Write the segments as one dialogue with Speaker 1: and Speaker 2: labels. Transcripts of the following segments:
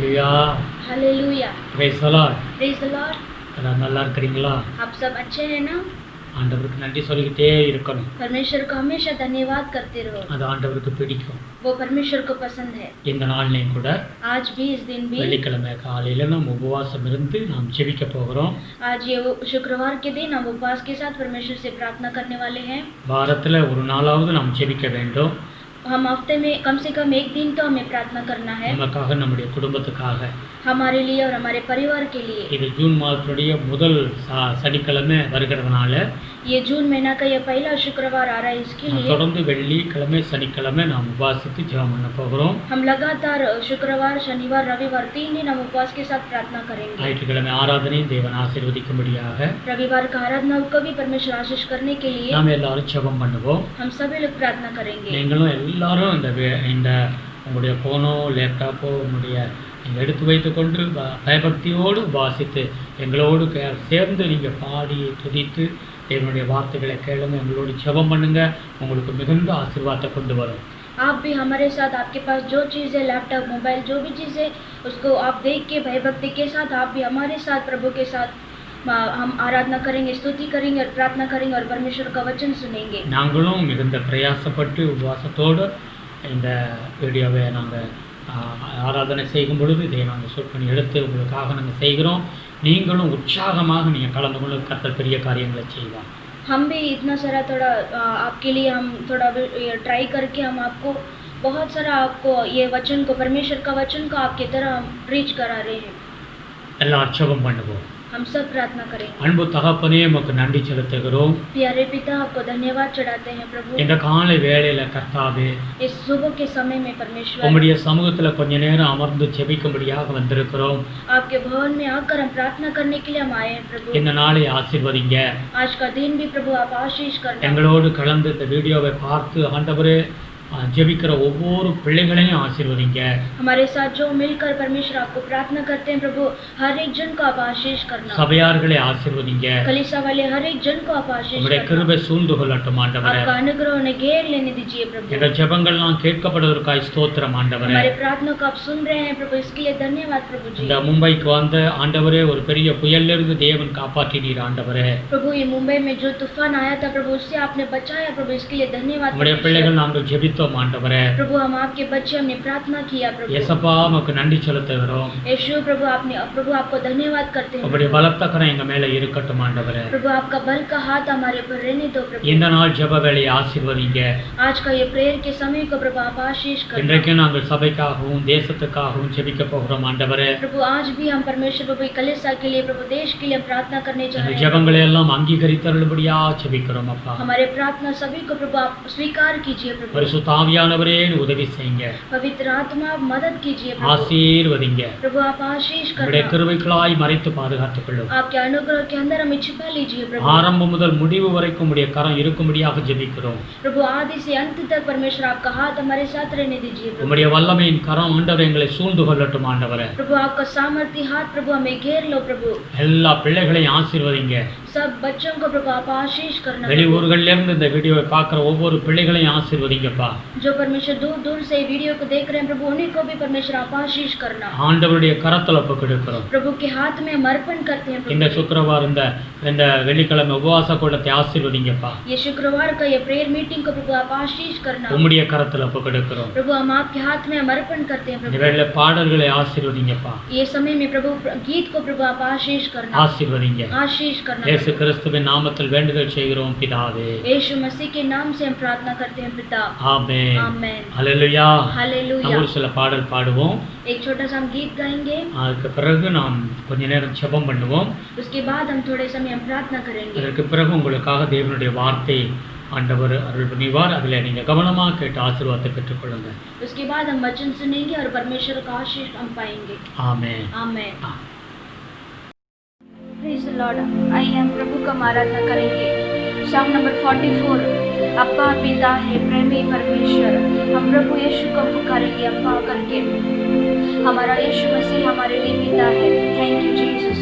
Speaker 1: Hallelujah.
Speaker 2: Hallelujah.
Speaker 1: praise the lord.
Speaker 2: Praise the Lord.
Speaker 1: எல்லாம் நல்லா இருக்கிறீங்களா?
Speaker 2: आप सब अच्छे हैं ना?
Speaker 1: ஆண்டவருக்கு நன்றி சொல்லிக்கிட்டே இருக்கணும்.
Speaker 2: परमेश्वर को हमेशा धन्यवाद करते रहो।
Speaker 1: அது ஆண்டவருக்கு பிடிக்கும்.
Speaker 2: वो परमेश्वर को पसंद है।
Speaker 1: இந்த நாள்லயும் கூட
Speaker 2: आज भी इस दिन भी
Speaker 1: வெள்ளிக்கிழமை காலையில நாம் உபவாசம் இருந்து நாம் ஜெபிக்க போகிறோம்.
Speaker 2: आज ये शुक्रवार के दिन हम उपवास के साथ परमेश्वर से प्रार्थना करने वाले हैं।
Speaker 1: வாரத்துல ஒரு நாளாவது நாம் ஜெபிக்க வேண்டும்.
Speaker 2: हम हफ्ते में कम से कम एक दिन तो हमें प्रार्थना करना है,
Speaker 1: நமக்காக நம்முடைய குடும்பத்துக்காக.
Speaker 2: हमारे लिए और हमारे परिवार के लिए।
Speaker 1: இது ஜூன் மாதத்துடைய முதல் சனிக்கிழமை வருகிறதுனால
Speaker 2: ये जून महीना का ये पहला शुक्रवार आ रहा है, इसके लिए
Speaker 1: தொடர்ந்து வெள்ளிக்கிழமை சனிக்கிழமை நாம் உபவாசித்து ஜெபம் பண்ண போகிறோம்.
Speaker 2: हम लगातार शुक्रवार शनिवार रविवार 3 दिन हम उपवास के साथ प्रार्थना करेंगे।
Speaker 1: ஞாயிற்றுக்கிழமை ஆராதனை தேவன் ஆசீர்வதிக்கும்படியாக
Speaker 2: रविवार का आराधना को भी परमेश्वर आशीष करने के लिए
Speaker 1: நாம் எல்லாரும் ஜெபம் பண்ணுவோம்.
Speaker 2: हम सभी लोग प्रार्थना करेंगे।
Speaker 1: நீங்களும் எல்லாரும் இந்த உங்களுடைய ஃபோனோ லேப்டாப்போ உங்களுடைய நீங்கள் எடுத்து வைத்துக்கொண்டு பயபக்தியோடு வாசித்து எங்களோடு சேர்ந்து நீங்கள் பாடி துதித்து தேவனுடைய வார்த்தைகளை கேளுங்க, எங்களோடு ஜெபம் பண்ணுங்க. உங்களுக்கு மிகுந்த ஆசீர்வாதத்தை கொண்டு வரும்.
Speaker 2: आप भी हमारे साथ, आपके पास जो चीज़ है, लैपटॉप मोबाइल जो भी चीज़ है, उसको आप देख के भयभक्ति के साथ आप भी हमारे साथ प्रभु के साथ हम आराधना करेंगे, स्तुति करेंगे और प्रार्थना करेंगे और परमेश्वर का वचन सुनेंगे।
Speaker 1: நாங்களும் மிகுந்த பிரயாசப்பட்டு உபவாசத்தோடு இந்த வீடியோவை நாங்கள் ஆராதனை செய்யும் பொழுது இதை நாங்கள் ஷூட் பண்ணி எடுத்து உங்களுக்காக நாங்கள் செய்கிறோம். நீங்களும் உற்சாகமாக நீங்கள் கலந்து கொண்டு கர்த்தர் பெரிய காரியங்களை செய்வார்.
Speaker 2: हम भी इतना सारा थोड़ा आपके लिए हम थोड़ा ट्राई करके हम आपको बहुत सारा आपको ये वचन को, परमेश्वर का वचन को आपकी तरह हम रीच करा रहे हैं।
Speaker 1: எல்லாரும் ஜெபம் பண்ணுவோம்.
Speaker 2: हम सब प्रार्थना करेंगे।
Speaker 1: அன்பு தகப்பனே உமக்கு நன்றி செலுத்துகிறோம்.
Speaker 2: प्यारे पिता, आपको धन्यवाद चढ़ाते हैं प्रभु।
Speaker 1: இந்த காலை வேளையில கர்த்தாவே
Speaker 2: इस सुबह के समय में परमेश्वर
Speaker 1: உம்முடைய சமூகத்துல கொஞ்ச நேரம் அமர்ந்து ஜெபிக்கும்படியாக வந்திருக்கிறோம்.
Speaker 2: आपके भवन में आकर हम प्रार्थना करने के लिए हम आए हैं प्रभु।
Speaker 1: இந்த நாளை ஆசீர்வதிங்க.
Speaker 2: आज का दिन भी प्रभु आप आशीष करना।
Speaker 1: எங்களோடு கலந்து இந்த வீடியோவை பார்த்து ஆண்டவரே ஜெபிக்கிற ஒவ்வொரு பிள்ளைகளையும் ஆசீர்வதிங்க.
Speaker 2: हमारे साथ जो मिलकर परमेश्वर आपको प्रार्थना करते हैं प्रभु, हर एक जन को आप आशीष करना।
Speaker 1: சபையார்களை ஆசீர்வதிங்க.
Speaker 2: कलीसिया वाले हर एक जन को आप आशीष
Speaker 1: உம்முடைய
Speaker 2: करना।
Speaker 1: கிருபை சூழ்ந்து கொள்ளட்டும் ஆண்டவரே.
Speaker 2: आपका अनुग्रह उन्हें घेर लेने दीजिए प्रभु।
Speaker 1: எங்கள் ஜெபங்கள்லாம் கேட்கப்படுவதற்காய் ஸ்தோத்திரம் ஆண்டவரே.
Speaker 2: हमारे प्रार्थना को आप सुन रहे हैं प्रभु, इसके लिए धन्यवाद प्रभु जी।
Speaker 1: இந்த மும்பைக்கு வந்த ஆண்டவரே ஒரு பெரிய புயலிலிருந்து தேவன் காப்பாற்றினீர் ஆண்டவரே.
Speaker 2: प्रभु ये मुंबई में जो तूफान आया था प्रभु, उससे आपने बचाया प्रभु, इसके लिए धन्यवाद।
Speaker 1: உம்முடைய பிள்ளைகள் நாங்கள் ஜெபித்தோம் ஆண்டவரே.
Speaker 2: प्रभु हम आपके बच्चे, हमने प्रार्थना किया प्रभु।
Speaker 1: ஏசப்பா உமக்கு நன்றி செலுத்துகிறோம்.
Speaker 2: यीशु प्रभु आपको धन्यवाद करते हैं।
Speaker 1: உம்முடைய பலத்த கரம் எங்க மேல இருக்கட்டும் ஆண்டவரே.
Speaker 2: प्रभु आपका बल का हाथ हमारे ऊपर रहने दो प्रभु।
Speaker 1: இந்த நாள் ஜெப வேளையை ஆசீர்வதிங்க.
Speaker 2: आज का ये प्रेयर के समय को प्रभु आप आशीष करना।
Speaker 1: இன்றைக்கு நாங்கள் சபைக்காகவும் தேசத்துக்காகவும் ஜெபிக்க போகிறோம் ஆண்டவரே.
Speaker 2: प्रभु आज भी हम परमेश्वर प्रभु कलीसिया के लिए, प्रभु देश के लिए हम प्रार्थना करने जा
Speaker 1: இந்த
Speaker 2: रहे हैं।
Speaker 1: ஜெபங்களை எல்லாம் அங்கீகரித்தருளும்படியா ஜெபிக்கிறோம் அப்பா.
Speaker 2: हमारे प्रार्थना सभी को प्रभु आप स्वीकार कीजिए प्रभु।
Speaker 1: பரிசுத்த ஆவியானவரே உதவி செய்யுங்க.
Speaker 2: पवित्र आत्मा आप मदद कीजिए प्रभु।
Speaker 1: ஆசீர்வதிங்க.
Speaker 2: प्रभु आप आशीष
Speaker 1: உம்முடைய
Speaker 2: करना।
Speaker 1: கிருபைகளாய் மறைத்து பாதுகாத்துக் கொள்ளும்.
Speaker 2: आपके अनुग्रह के अंदर हमें छिपा लीजिए प्रभु।
Speaker 1: ஆரம்பம் முதல் முடிவு வரைக்கும் உம்முடைய கரம் இருக்கும்படியாக ஜெபிக்கிறோம்.
Speaker 2: प्रभु आदि से अंत तक परमेश्वर आपका हाथ हमारे साथ रहने दीजिए प्रभु।
Speaker 1: உம்முடைய வல்லமையின் கரம் ஆண்டவரே எங்களை சூழ்ந்து கொள்ளட்டும் ஆண்டவரே.
Speaker 2: प्रभु आपका सामर्थ्य हाथ प्रभु हमें घेर लो प्रभु।
Speaker 1: எல்லா பிள்ளைகளையும் ஆசீர்வதிங்க.
Speaker 2: सब बच्चों को प्रभु आप आशीष करना।
Speaker 1: வெளியூர்கள்ல இருந்து இந்த வீடியோவை பார்க்குற ஒவ்வொரு பிள்ளைகளையும் ஆசீர்வதிங்கப்பா.
Speaker 2: जो परमेश्वर दूर दूर से वीडियो को देख रहे हैं प्रभु, उन्हीं को भी परमेश्वर आप आशीष करना।
Speaker 1: ஆண்டவருடைய கரத்துல ஒப்புக்கொடுக்கிறோம்.
Speaker 2: प्रभु के हाथ में हम अर्पण करते हैं
Speaker 1: இந்த
Speaker 2: प्रभु।
Speaker 1: சுக்கிரவாரம் இந்த வெள்ளிக்கிழமை உபவாச கூட்டத்தை ஆசீர்வதிங்கப்பா.
Speaker 2: ये शुक्रवार का ये प्रेयर मीटिंग को प्रभु आप आशीष करना।
Speaker 1: உம்முடைய கரத்துல ஒப்புக்கொடுக்கிறோம்.
Speaker 2: प्रभु हम आपके हाथ में हम अर्पण करते हैं
Speaker 1: இந்த
Speaker 2: प्रभु।
Speaker 1: வேளை பாடல்களை ஆசீர்வதிங்கப்பா.
Speaker 2: ये समय में प्रभु गीत को प्रभु आप आशीष करना।
Speaker 1: ஆசீர்வதிங்க.
Speaker 2: आशीष करना।
Speaker 1: இயேசு கிறிஸ்துவின் நாமத்தில் வேண்டுதல் செய்கிறோம் பிதாவே.
Speaker 2: यीशु मसीह के नाम से हम प्रार्थना करते हैं पिता।
Speaker 1: ஆமென்.
Speaker 2: आमेन।
Speaker 1: ஹல்லேலூயா.
Speaker 2: हालेलुया।
Speaker 1: நம்ம ஒரு சில பாடல் பாடுவோம்.
Speaker 2: एक छोटा सा हम गीत गाएंगे,
Speaker 1: அதுக்கு பிறகு நாம் கொஞ்ச நேரம் ஜெபம் பண்ணுவோம்.
Speaker 2: उसके बाद हम थोड़े समय हम प्रार्थना करेंगे।
Speaker 1: அதற்கு பிறகு உங்களுக்காக தேவனுடைய வார்த்தை ஆண்டவர் அருள் புரிவார். அதில் நீங்கள் கவனமாக கேட்டு ஆசீர்வாதத்தை பெற்றுக்கொள்ளுங்க.
Speaker 2: उसके बाद हम वचन सुनेंगे और परमेश्वर का आशीष हम पाएंगे।
Speaker 1: ஆமென்.
Speaker 2: आमेन। Praise the Lord. आइए हम प्रभु का आराधना करेंगे। सॉन्ग नंबर 44, अप्पा पिता है प्रेमी परमेश्वर, हम प्रभु यीशु को पुकारेंगे अप्पा करके। हमारा यीशु मसीह हमारे लिए पिता है। Thank you Jesus.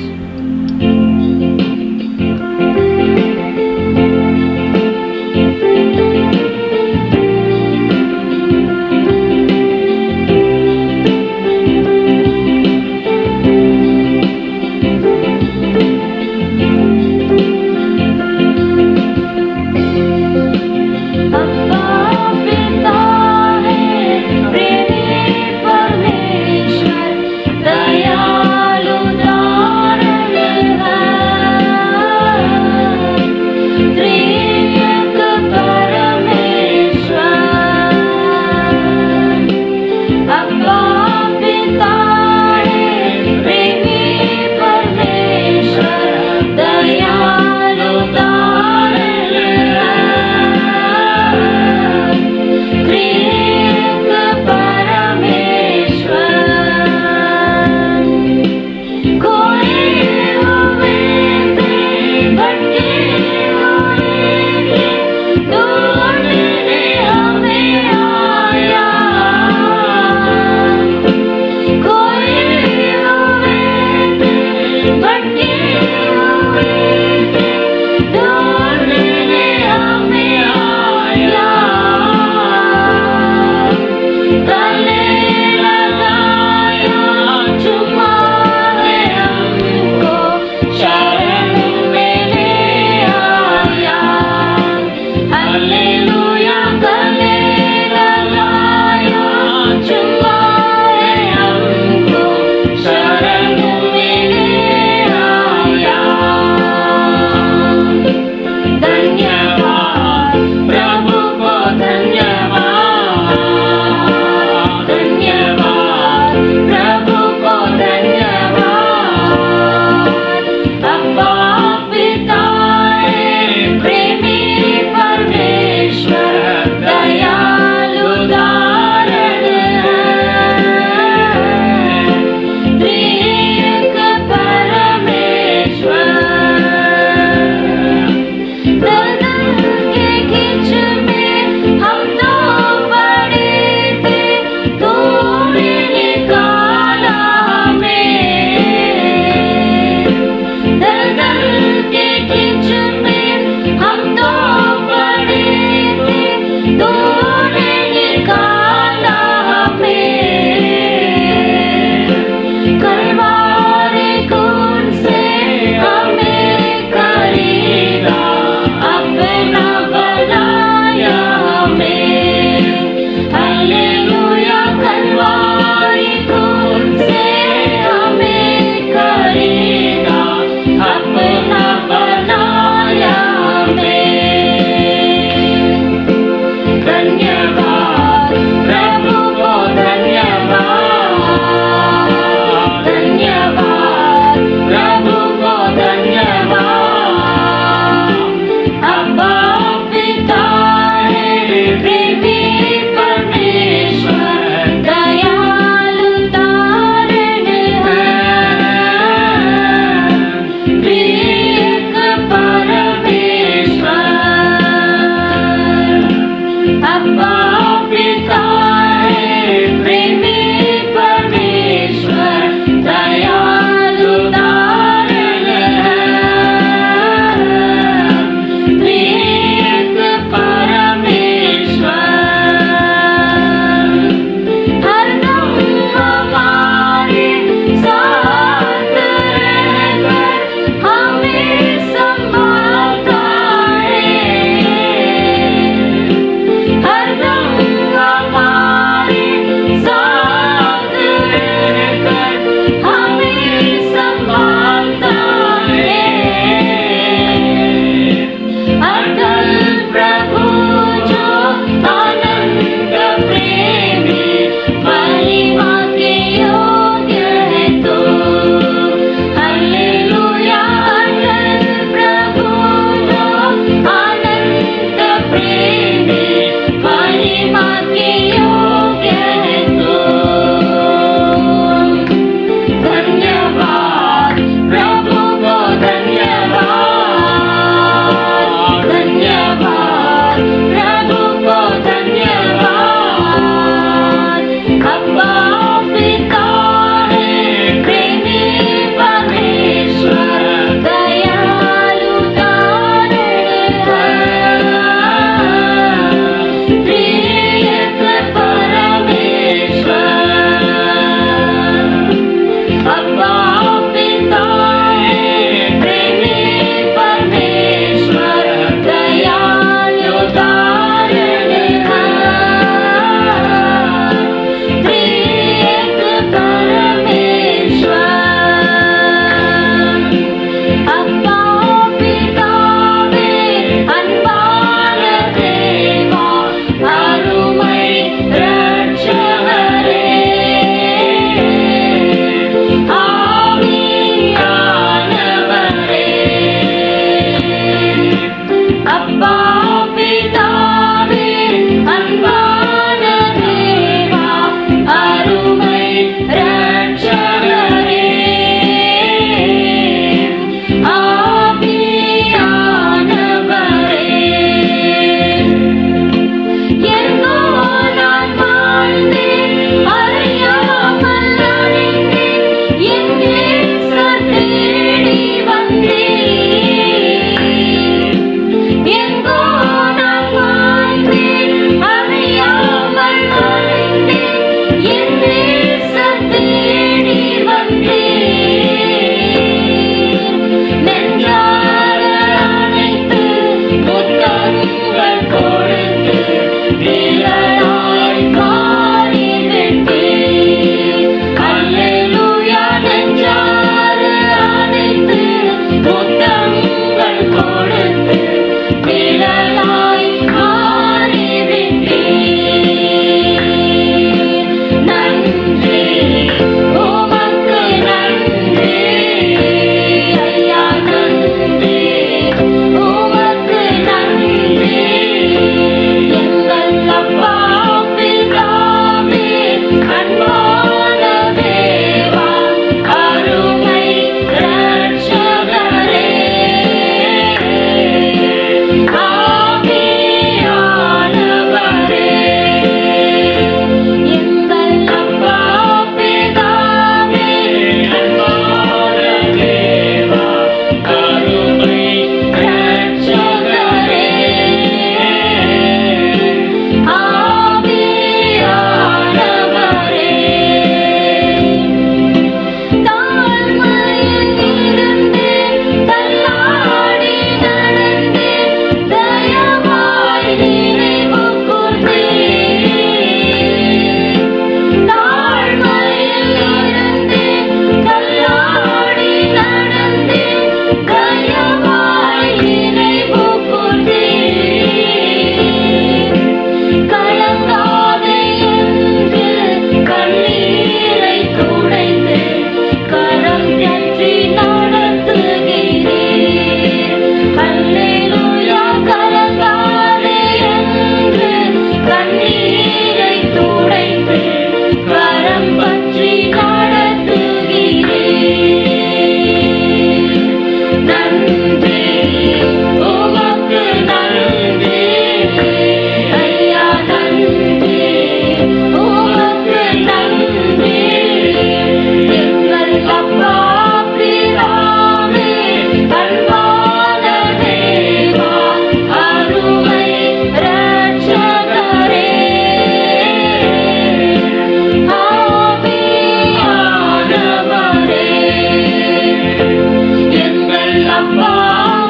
Speaker 1: அப்பா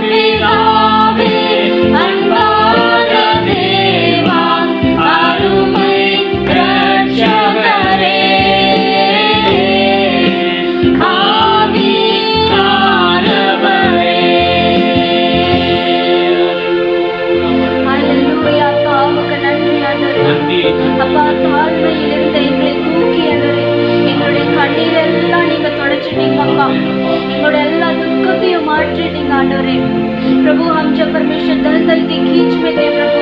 Speaker 1: பிதாவே அன்பான தேவா அருமை இரட்சகரே அப்பா தாழ்மையில் இருந்த எங்களை தூக்கி எங்களுடைய கண்ணீரெல்லாம் நீங்க தொடச்சிட்டீங்க அப்பா எங்களுடைய எல்லா दुखத்தையும் மாற்றிட்டீங்க ஆண்டவரே प्रभु हम जब परमेश्वर दलदल के कीच में थे प्रभु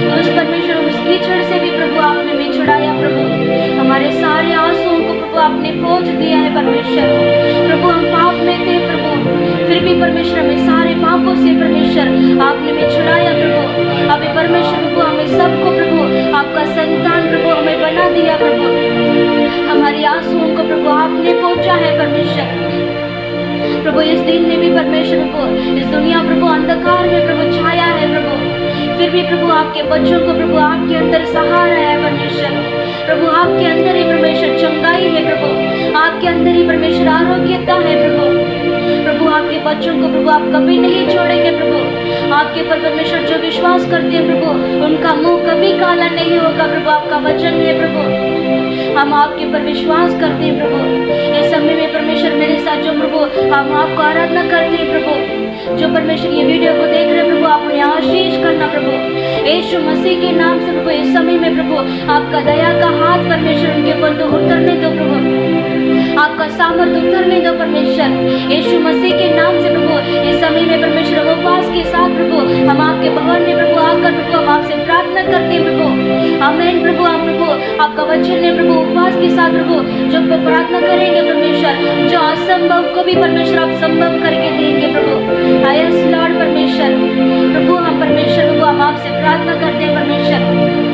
Speaker 1: तो उस परमेश्वर उस कीचड़ से भी प्रभु आपने हमें छुड़ाया प्रभु हमारे सारे आंसुओं को प्रभु आपने पोंछ दिया है परमेश्वर प्रभु हम पाप में थे प्रभु फिर भी परमेश्वर हमें सारे पापों से परमेश्वर आपने हमें छुड़ाया प्रभु अभी परमेश्वर प्रभु हमें सबको प्रभु आपका संतान प्रभु हमें बना दिया प्रभु हमारी आंसुओं को प्रभु आपने पहुंचा है परमेश्वर प्रभु इस दिन में भी परमेश्वर प्रभु इस दुनिया प्रभु अंधकार में प्रभु छाया है प्रभु फिर भी प्रभु आपके बच्चों को प्रभु आपके अंदर सहारा है परमेश्वर प्रभु आपके अंदर ही परमेश्वर चंगाई है प्रभु आपके अंदर ही परमेश्वर आरोग्यता है प्रभु प्रभु आपके बच्चों को प्रभु आप कभी नहीं छोड़ेंगे प्रभु आपके पर परमेश्वर जो विश्वास करते हैं प्रभु उनका मुंह कभी काला नहीं होगा प्रभु आपका वचन है प्रभु हम आपके पर विश्वास करते हैं प्रभु इस समय में परमेश्वर मेरे साथ जो प्रभु हम आपको आराधना करते हैं प्रभु जो परमेश्वर ये वीडियो को देख रहे हैं प्रभु आप उन्हें आशीष करना प्रभु यीशु मसीह के नाम से प्रभु इस समय में प्रभु आपका दया का हाथ परमेश्वर उनके ऊपर तो उतरने दो प्रभु आपका सामर्थ उतरने दो परमेश्वर यीशु मसीह के नाम से प्रभु इस समय में परमेश्वर उपवास के साथ प्रभु हम आपके भवन में प्रभु आकर प्रभु हम आपसे प्रार्थना करते हैं प्रभु आमीन प्रभु आप प्रभु आपका वचन है प्रभु उपवास के साथ प्रभु जो प्रार्थना करेंगे परमेश्वर जो असंभव को भी परमेश्वर आप संभव करके देंगे प्रभु यस लॉर्ड परमेश्वर प्रभु हम परमेश्वर प्रभु हम आपसे प्रार्थना करते हैं परमेश्वर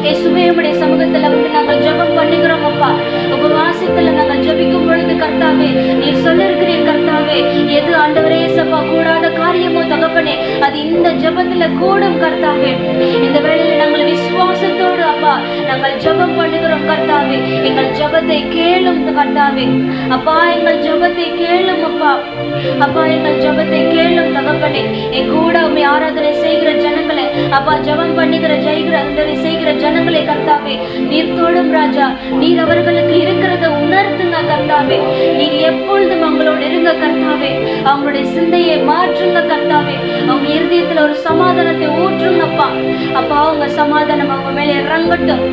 Speaker 1: இயேசுவே உம்முடைய சமூகத்துல வந்து நாங்கள் ஜெபம் பண்ணுகிறோம் அப்பா உபவாசத்துல நாங்கள் ஜெபிக்கும் பொழுது கர்த்தாவே நீர் சொல்லிருக்கிறீர் கர்த்தாவே எது ஆண்டவரே இயேசுப்பா கூடாத காரியமோ தகப்பனே அது இந்த ஜெபத்துல கூடும் கர்த்தாவே இந்த வேளையில நாங்கள் விசுவாசத்தோடு அப்பா நாங்கள் ஜெபம் பண்ணுகிறோம் கர்த்தாவே எங்கள் ஜெபத்தை கேளும் கர்த்தாவே அப்பா எங்கள் ஜெபத்தை கேளும் அப்பா அப்பா எங்கள் ஜெபத்தை கேளும் தகப்பனே என் கூட உம்மை ஆராதனை செய்கிற ஜனங்களே அப்பா ஜெபம் பண்ணுகிற செய்கிற ஜனங்களை கர்த்தாவே நீர் தோடும் ராஜா நீர் அவர்களுக்கு இருக்கிறத உணர்த்துங்க கர்த்தாவே நீர் எப்பொழுதும் அவங்களோட இருங்க கர்த்தாவே அவங்களுடைய சிந்தையை மாற்றுங்க கர்த்தாவே அவங்க இருதயத்துல ஒரு சமாதானத்தை ஊற்றுங்கப்பா அப்பா அவங்க சமாதானம் அவங்க மேல இறங்கட்டும்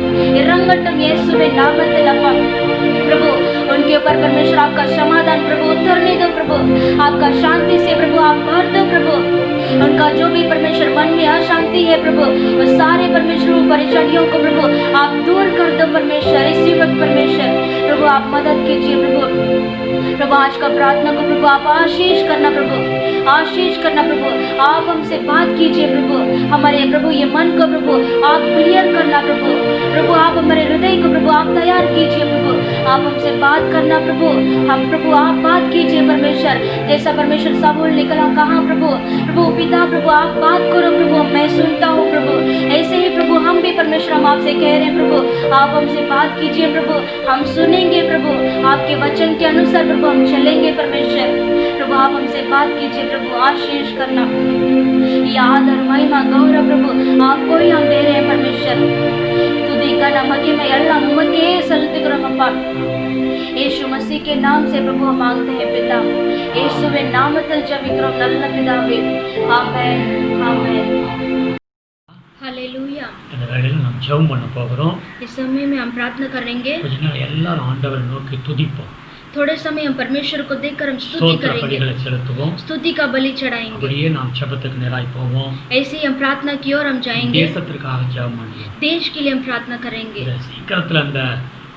Speaker 1: இயேசுவின் நாமத்தில் அப்பா प्रभु उनके ऊपर परमेश्वर आपका समाधान प्रभु उतरने दो प्रभु आपका शांति से प्रभु आप भर दो प्रभु उनका जो भी परमेश्वर मन में अशांति है प्रभु वो सारे परमेश्वर परेशानियों को प्रभु आप दूर कर दो परमेश्वर इसी वक्त परमेश्वर प्रभु आप मदद कीजिए प्रभु आज का प्रार्थना को प्रभु आप आशीष करना प्रभु आप हमसे बात कीजिए प्रभु हमारे प्रभु ये मन को प्रभु आप क्लियर करना प्रभु आप हमारे हृदय को प्रभु आप तैयार कीजिए प्रभु आप हमसे बात करना प्रभु हम प्रभु आप बात कीजिए परमेश्वर जैसा परमेश्वर साबुल निकला कहा प्रभु पिता प्रभु आप बात करो प्रभु मैं सुनता हूँ प्रभु ऐसे ही प्रभु हम भी परमेश्वर हम आपसे कह रहे हैं प्रभु आप हमसे बात कीजिए प्रभु हम सुनेंगे प्रभु आपके वचन के अनुसार प्रभु हम चलेंगे परमेश्वर प्रभु आप हमसे बात कीजिए प्रभु आशीष करना याद और महिमा गौरव प्रभु आपको ही हम दे रहे हैं परमेश्वर तुझे का नमके में अल्लाह नमके सल्लतिकरम अप्पा यीशु मसीह के नाम से प्रभु हम मांगते हैं पिता यीशुवे नामத்தில் ஜெபிக்கிறோம் நல்ல பிதாவே ஆமென் ஆமென் हालेलुया
Speaker 3: இந்த வேளையில நாம் ஜெபம் பண்ண போகிறோம்
Speaker 2: इस समय में हम प्रार्थना करेंगे
Speaker 3: கொஞ்ச நேரம் எல்லாரும் ஆண்டவரை நோக்கி துதிப்போம்
Speaker 2: थोड़े समय हम परमेश्वर को देखकर हम स्तुति करेंगे स्तुति का बलि चढ़ाएंगे
Speaker 3: அப்படியே நாம் ஜெபத்துக்கு நேராய் போவோம்
Speaker 2: ऐसे ही हम प्रार्थना की ओर हम जाएंगे
Speaker 3: தேசத்திற்காக ஜெபம் பண்ணுவோம்
Speaker 2: देश के लिए हम प्रार्थना करेंगे
Speaker 3: சீக்கிரத்துல அந்த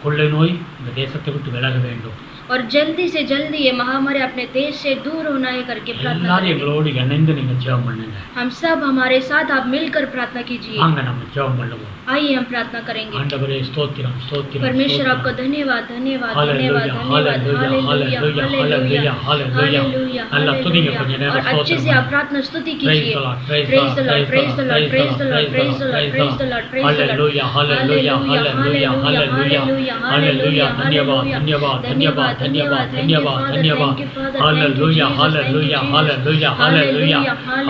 Speaker 3: கொள்ளை நோய் இந்த தேசத்தை விட்டு விலக வேண்டும்
Speaker 2: और जल्दी से जल्दी ये महामारी अपने देश से दूर होना है करके प्रार्थना
Speaker 3: எல்லாரும் எங்களோடு இணைந்து நீங்க ஜெபம் பண்ணுங்க
Speaker 2: हम सब हमारे साथ आप मिलकर प्रार्थना कीजिए
Speaker 3: வாங்க நம்ம ஜெபம் பண்ணுவோம்
Speaker 2: आइए हम प्रार्थना करेंगे
Speaker 3: ஆண்டவரே ஸ்தோத்திரம் ஸ்தோத்திரம்
Speaker 2: परमेश्वर आपको धन्यवाद धन्यवाद धन्यवाद
Speaker 3: हालेलुया हालेलुया अल्लाह तुझे கொஞ்ச நேரம்
Speaker 2: और अच्छे से आप प्रार्थना स्तुति कीजिए praise the Lord praise the Lord praise the Lord praise the Lord praise the Lord praise the Lord
Speaker 3: hallelujah हालेलुया हालेलुया हालेलुया हालेलुया धन्यवाद धन्यवाद धन्यवाद
Speaker 1: धन्यवाद धन्यवाद धन्यवाद हालेलुया हालेलुया हालेलुया हालेलुया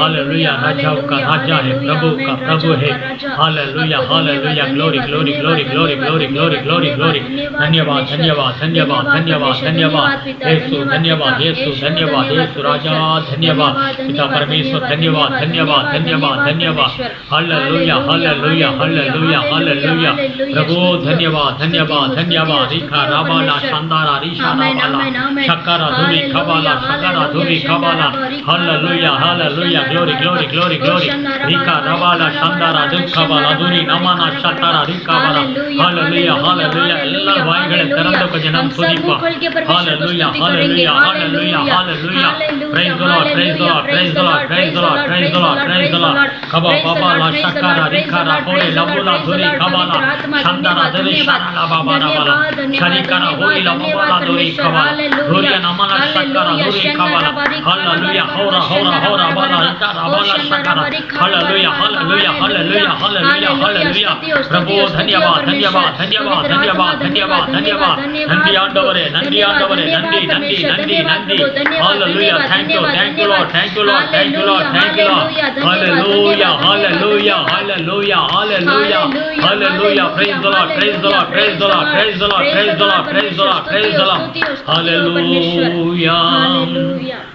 Speaker 1: हालेलुया राजाओं का राजा है प्रभु का प्रभु है हालेलुया हालेलुया glory glory glory glory glory glory glory glory धन्यवाद धन्यवाद धन्यवाद धन्यवाद धन्यवाद यीशु धन्यवाद यीशु धन्यवाद यीशु राजा धन्यवाद पिता परमेश्वर धन्यवाद धन्यवाद धन्यवाद धन्यवाद हालेलुया हालेलुया हालेलुया हालेलुया प्रभु धन्यवाद धन्यवाद धन्यवाद रिखा राबाला शांदारा रिशा राबाला शक्करा धुरी खबाला शक्करा धुरी खबाला हालेलुया हालेलुया ग्लोरी ग्लोरी ग्लोरी ग्लोरी रिखा राबाला शांदारा दुखबाला धुरी नमना शक्करा रिखबाला हालेलुया हालेलुया எல்லா வாய்களை திறந்து கொஞ்ச நாம் துதிப்போம் हालेलुया हालेलुया हालेलुया hallelujah praise the Lord praise the Lord praise the Lord praise the Lord praise the Lord praise the Lord kaba baba la shakara rikara hore labula dhuri kabala shandara dhuri sharala baba rabala sharikara hore labula dhuri kabala dhuri namana shakara dhuri kabala hallelujah hora hora hora bala ikara bala shakara hallelujah hallelujah hallelujah hallelujah hallelujah prabhu धन्यवाद धन्यवाद धन्यवाद धन्यवाद धन्यवाद धन्यवाद Nandi आंडवरे Nandi आंडवरे Nandi Nandi Nandi Nandi hallelujah thank you Lord thank you Lord thank you Lord thank you Lord hallelujah hallelujah hallelujah hallelujah hallelujah praise the Lord praise the Lord praise the Lord praise the Lord praise the Lord praise the Lord praise the Lord hallelujah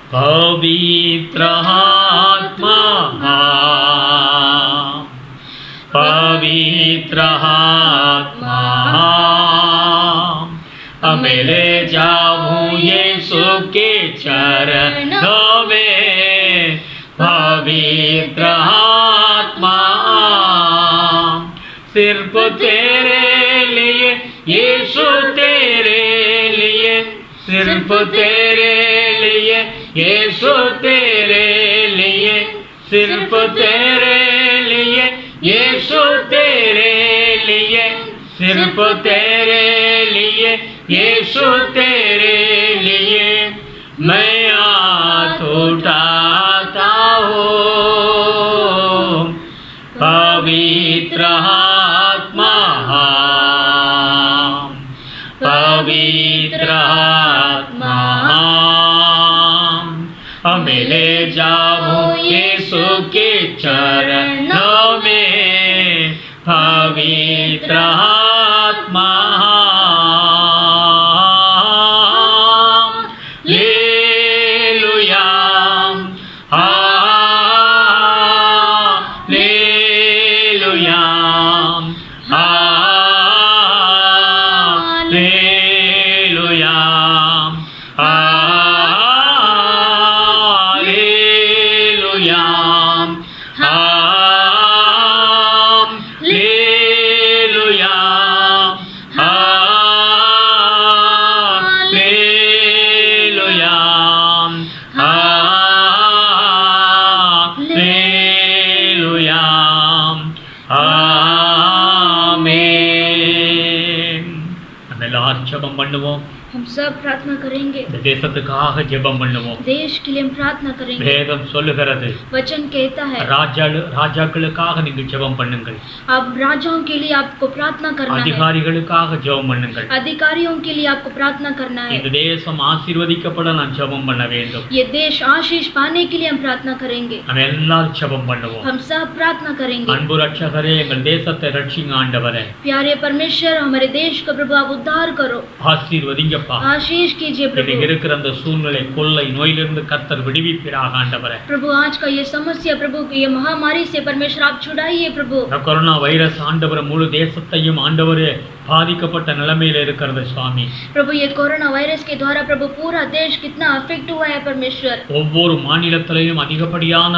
Speaker 1: पवित्र आत्मा पवित्र आत्मा मैं ले जाऊं यीशु के चरणों में पवित्र आत्मा सिर्फ तेरे लिए यीशु तेरे लिए सिर्फ तेरे लिए यीशु तेरे लिए सिर्फ तेरे लिए यीशु तेरे लिए सिर्फ तेरे लिए यीशु तेरे लिए मैं हाथ उठाता हूँ पवित्र आत्मा पवित्र आत्मा मैं ले जाऊं यीशु के चरणों में पवित्र आत्मा हालेलुया हालेलुया हालेलुया ஜெபம் பண்ணுவோம்
Speaker 2: हम सब प्रार्थना करेंगे
Speaker 1: இந்த தேசத்துக்காக ஜெபம் பண்ணுவோம்
Speaker 2: देश के लिए हम प्रार्थना करेंगे
Speaker 1: வேதம் சொல்லுகிறது
Speaker 2: वचन कहता है
Speaker 1: ராஜாக்களுக்காக நீங்க ஜெபம் பண்ணுங்கள்
Speaker 2: अब राजाओं के लिए आपको प्रार्थना करना है
Speaker 1: அதிகாரிகளுக்காக ஜெபம் பண்ணுங்கள்
Speaker 2: अधिकारियों के लिए आपको प्रार्थना करना है
Speaker 1: இந்த தேசம் ஆசீர்வதிக்கப்பட நான் ஜெபம் பண்ண வேண்டும்
Speaker 2: ये देश आशीष पाने के लिए हम प्रार्थना करेंगे
Speaker 1: நம்ம எல்லாரும் ஜெபம் பண்ணுவோம்
Speaker 2: हम सब प्रार्थना करेंगे
Speaker 1: அன்பு ரட்சகரே எங்கள் தேசத்தை ரட்சிங்க ஆண்டவரே
Speaker 2: प्यारे परमेश्वर हमारे देश को प्रभु आप उद्धार करो
Speaker 1: ஆசீர்வதிங்கப்பா
Speaker 2: आशीष कीजिए प्रभु
Speaker 1: இருக்கிற அந்த சூழ்நிலை கொள்ளை நோயிலிருந்து கர்த்தர் விடுவிப்பீராக ஆண்டவரே
Speaker 2: प्रभु आज का ये समस्या प्रभु ये महामारी से परमेश्वर आप छुड़ाइए प्रभु
Speaker 1: கொரோனா வைரஸ் ஆண்டவரே முழு தேசத்தையும் ஆண்டவரே பாதிக்கப்பட்ட நிலைமையில இருக்கிறது சுவாமி
Speaker 2: प्रभु ये कोरोना वायरस के द्वारा प्रभु पूरा देश कितना अफेक्ट हुआ है परमेश्वर
Speaker 1: ஒவ்வொரு மாநிலத்திலும் அதிகப்படியான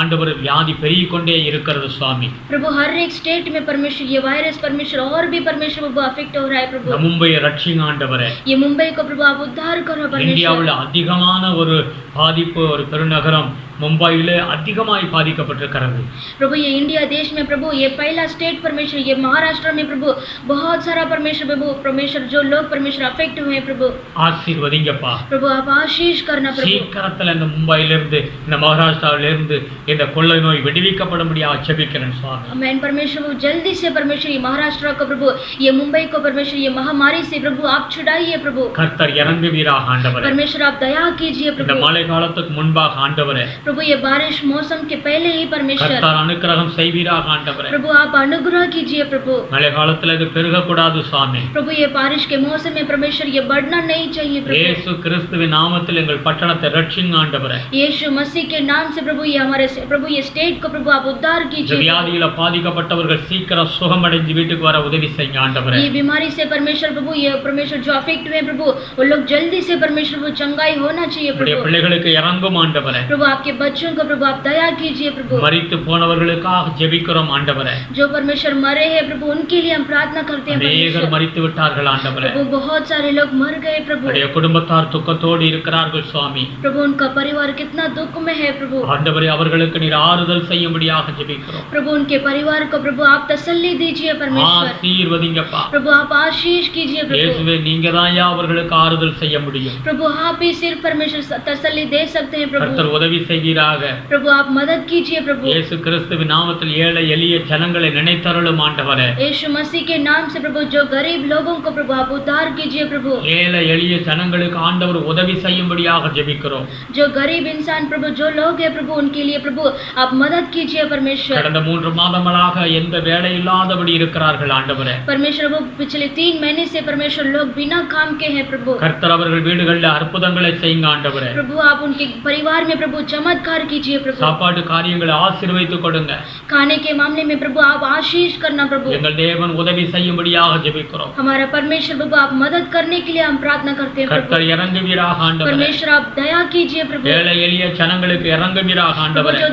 Speaker 1: ஆண்டவரே வியாதி பெருகிக்கொண்டே இருக்கிறது சுவாமி
Speaker 2: प्रभु हर एक स्टेट में परमेश्वर ये वायरस परमेश्वर और भी परमेश्वर प्रभु अफेक्ट हो रहा है प्रभु
Speaker 1: मुंबई रक्षिंग ஆண்டவரே
Speaker 2: ये मुंबई को प्रभु आप उद्धार करो परमेश्वर
Speaker 1: இந்தியாவுல அதிகமான ஒரு
Speaker 3: பாதிப்பு ஒரு பெருநகரம் மும்பையிலே அதிகமாய் பாதிக்கப்பட்டிருக்கிறது.
Speaker 2: प्रभु ये इंडिया देश में प्रभु ये पहला स्टेट परमेश्वर ये महाराष्ट्र में प्रभु बहुत सारा परमेश्वर जो लोग परमेश्वर अफेक्ट हुए हैं प्रभु
Speaker 3: ஆசீர்வதிங்கப்பா.
Speaker 2: प्रभु आप आशीष करना प्रभु
Speaker 3: சீக்கிரத்தில் இந்த மும்பையிலிருந்து இந்த மகாராஷ்டிராவிலிருந்து இந்த கொள்ளை நோய் விடுவிக்கப்படும்படியாக ஜெபிக்கிறேன் சுவாமி.
Speaker 2: आमेन परमेश्वर वो जल्दी से परमेश्वर ये महाराष्ट्र को प्रभु ये मुंबई को परमेश्वर ये महामारी से प्रभु आप छुड़ाइए प्रभु
Speaker 3: கர்த்தர் இறங்குவீராக ஆண்டவரே.
Speaker 2: परमेश्वर आप दया कीजिए
Speaker 3: இந்த
Speaker 2: प्रभु
Speaker 3: மழை காலத்துக்கு முன்பாக ஆண்டவரே
Speaker 2: प्रभु ये बारिश मौसम के पहले ही परमेश्वर
Speaker 3: கர்த்தர் அனுக்கிரகம் செய்வீராக ஆண்டவரே.
Speaker 2: प्रभु आप अनुग्रह कीजिए प्रभु
Speaker 3: மழை காலத்துல இது பெருகக்கூடாது சுவாமி.
Speaker 2: प्रभु ये बारिश के मौसम में परमेश्वर ये बढ़ना नहीं चाहिए प्रभु
Speaker 3: இயேசு கிறிஸ்துவின் நாமத்தில் எங்கள் பட்டணத்தை ரட்சிங்க ஆண்டவரே.
Speaker 2: यीशु मसीह के नाम से प्रभु ये हमारे प्रभु ये स्टेट को प्रभु आप उद्धार
Speaker 3: இந்த
Speaker 2: कीजिए
Speaker 3: வியாதியில பாதிக்கப்பட்டவர்கள் சீக்கிரம் சுகமடைஞ்சு வீட்டுக்கு வர உதவி செய்யுங்க ஆண்டவரே.
Speaker 2: ये बीमारी से परमेश्वर प्रभु ये परमेश्वर जो अफेक्ट हुए प्रभु वो लोग जल्दी से परमेश्वर वो चंगाई होना चाहिए
Speaker 3: உடைய
Speaker 2: प्रभु
Speaker 3: பிள்ளைகளுக்கு இறங்கும் ஆண்டவரே.
Speaker 2: प्रभु आपके बच्चों को प्रभु आप दया कीजिए प्रभु
Speaker 3: மரித்து போனவர்களுக்காக ஜெபிக்கிறோம் ஆண்டவரே.
Speaker 2: जो परमेश्वर मरे हैं प्रभु उनके लिए हम प्रार्थना करते हैं
Speaker 3: அநேகர்
Speaker 2: परमेश्वर
Speaker 3: மரித்து விட்டார்கள் ஆண்டவரே.
Speaker 2: प्रभु बहुत सारे लोग मर गए प्रभु
Speaker 3: உடைய குடும்பத்தார் துக்கத்தோடு இருக்கிறார்கள் சுவாமி.
Speaker 2: प्रभु उनका परिवार कितना दुख में है प्रभु
Speaker 3: ஆண்டவரே அவர்களுக்கு நீர் ஆறுதல் செய்யும்படியாக ஜெபிக்கிறோம்.
Speaker 2: प्रभु उनके परिवार को प्रभु आप तसल्ली दीजिए परमेश्वर
Speaker 3: ஆசீர்வதிங்கப்பா.
Speaker 2: प्रभु आप आशीष कीजिए प्रभु
Speaker 3: இயேசுவே நீங்க தான் அவர்களுக்கு ஆறுதல் செய்ய முடியும்.
Speaker 2: प्रभु आप ही सिर्फ परमेश्वर तसल्ली दे सकते हैं प्रभु
Speaker 3: கர்த்தர் உதவி செய்வீராக.
Speaker 2: प्रभु आप मदद कीजिए प्रभु
Speaker 3: இயேசு கிறிஸ்துவின் நாமத்தில் ஏழை எளிய ஜனங்களை நினைத்தருளும் ஆண்டவரே.
Speaker 2: यीशु मसीह के नाम से प्रभु जो गरीब लोगों को प्रभु आप उद्धार कीजिए प्रभु
Speaker 3: ஏழை எளிய ஜனங்களுக்கு ஆண்டவர் உதவி செய்யும்படியாக ஜெபிக்கிறோம்.
Speaker 2: जो गरीब इंसान प्रभु जो लोग हैं प्रभु उनके लिए प्रभु आप मदद कीजिए परमेश्वर
Speaker 3: கடந்த 3 மாதங்களாக எந்த வேலை இல்லாதபடி இருக்கிறார்கள் ஆண்டவரே.
Speaker 2: परमेश्वर वो पिछले 3 महीने से परमेश्वर लोग बिना काम के हैं प्रभु
Speaker 3: கர்த்தர் அவர்கள் வீடுகளில் அற்புதங்களை செய்யுங்க ஆண்டவரே.
Speaker 2: प्रभु आप उनके परिवार में प्रभु चमत्कार कीजिए प्रभु
Speaker 3: சாப்பாட்டு காரியங்களை ஆசீர்வதித்து கொடுங்க.
Speaker 2: खाने के मामले में प्रभु आप आशीष करना प्रभु
Speaker 3: எங்கள் தேவன் உதவி செய்யும்படியாக ஜெபிக்கிறோம்.
Speaker 2: हमारा परमेश्वर प्रभु आप मदद करने के लिए हम प्रार्थना करते हैं प्रभु
Speaker 3: கர்த்தர் இறங்குவீராக ஆண்டவரே.
Speaker 2: परमेश्वर आप दया कीजिए प्रभु
Speaker 3: ஏழை எளிய ஜனங்களுக்கு இறங்குவீராக
Speaker 2: प्रभु
Speaker 3: ஆண்டவரே.
Speaker 2: जो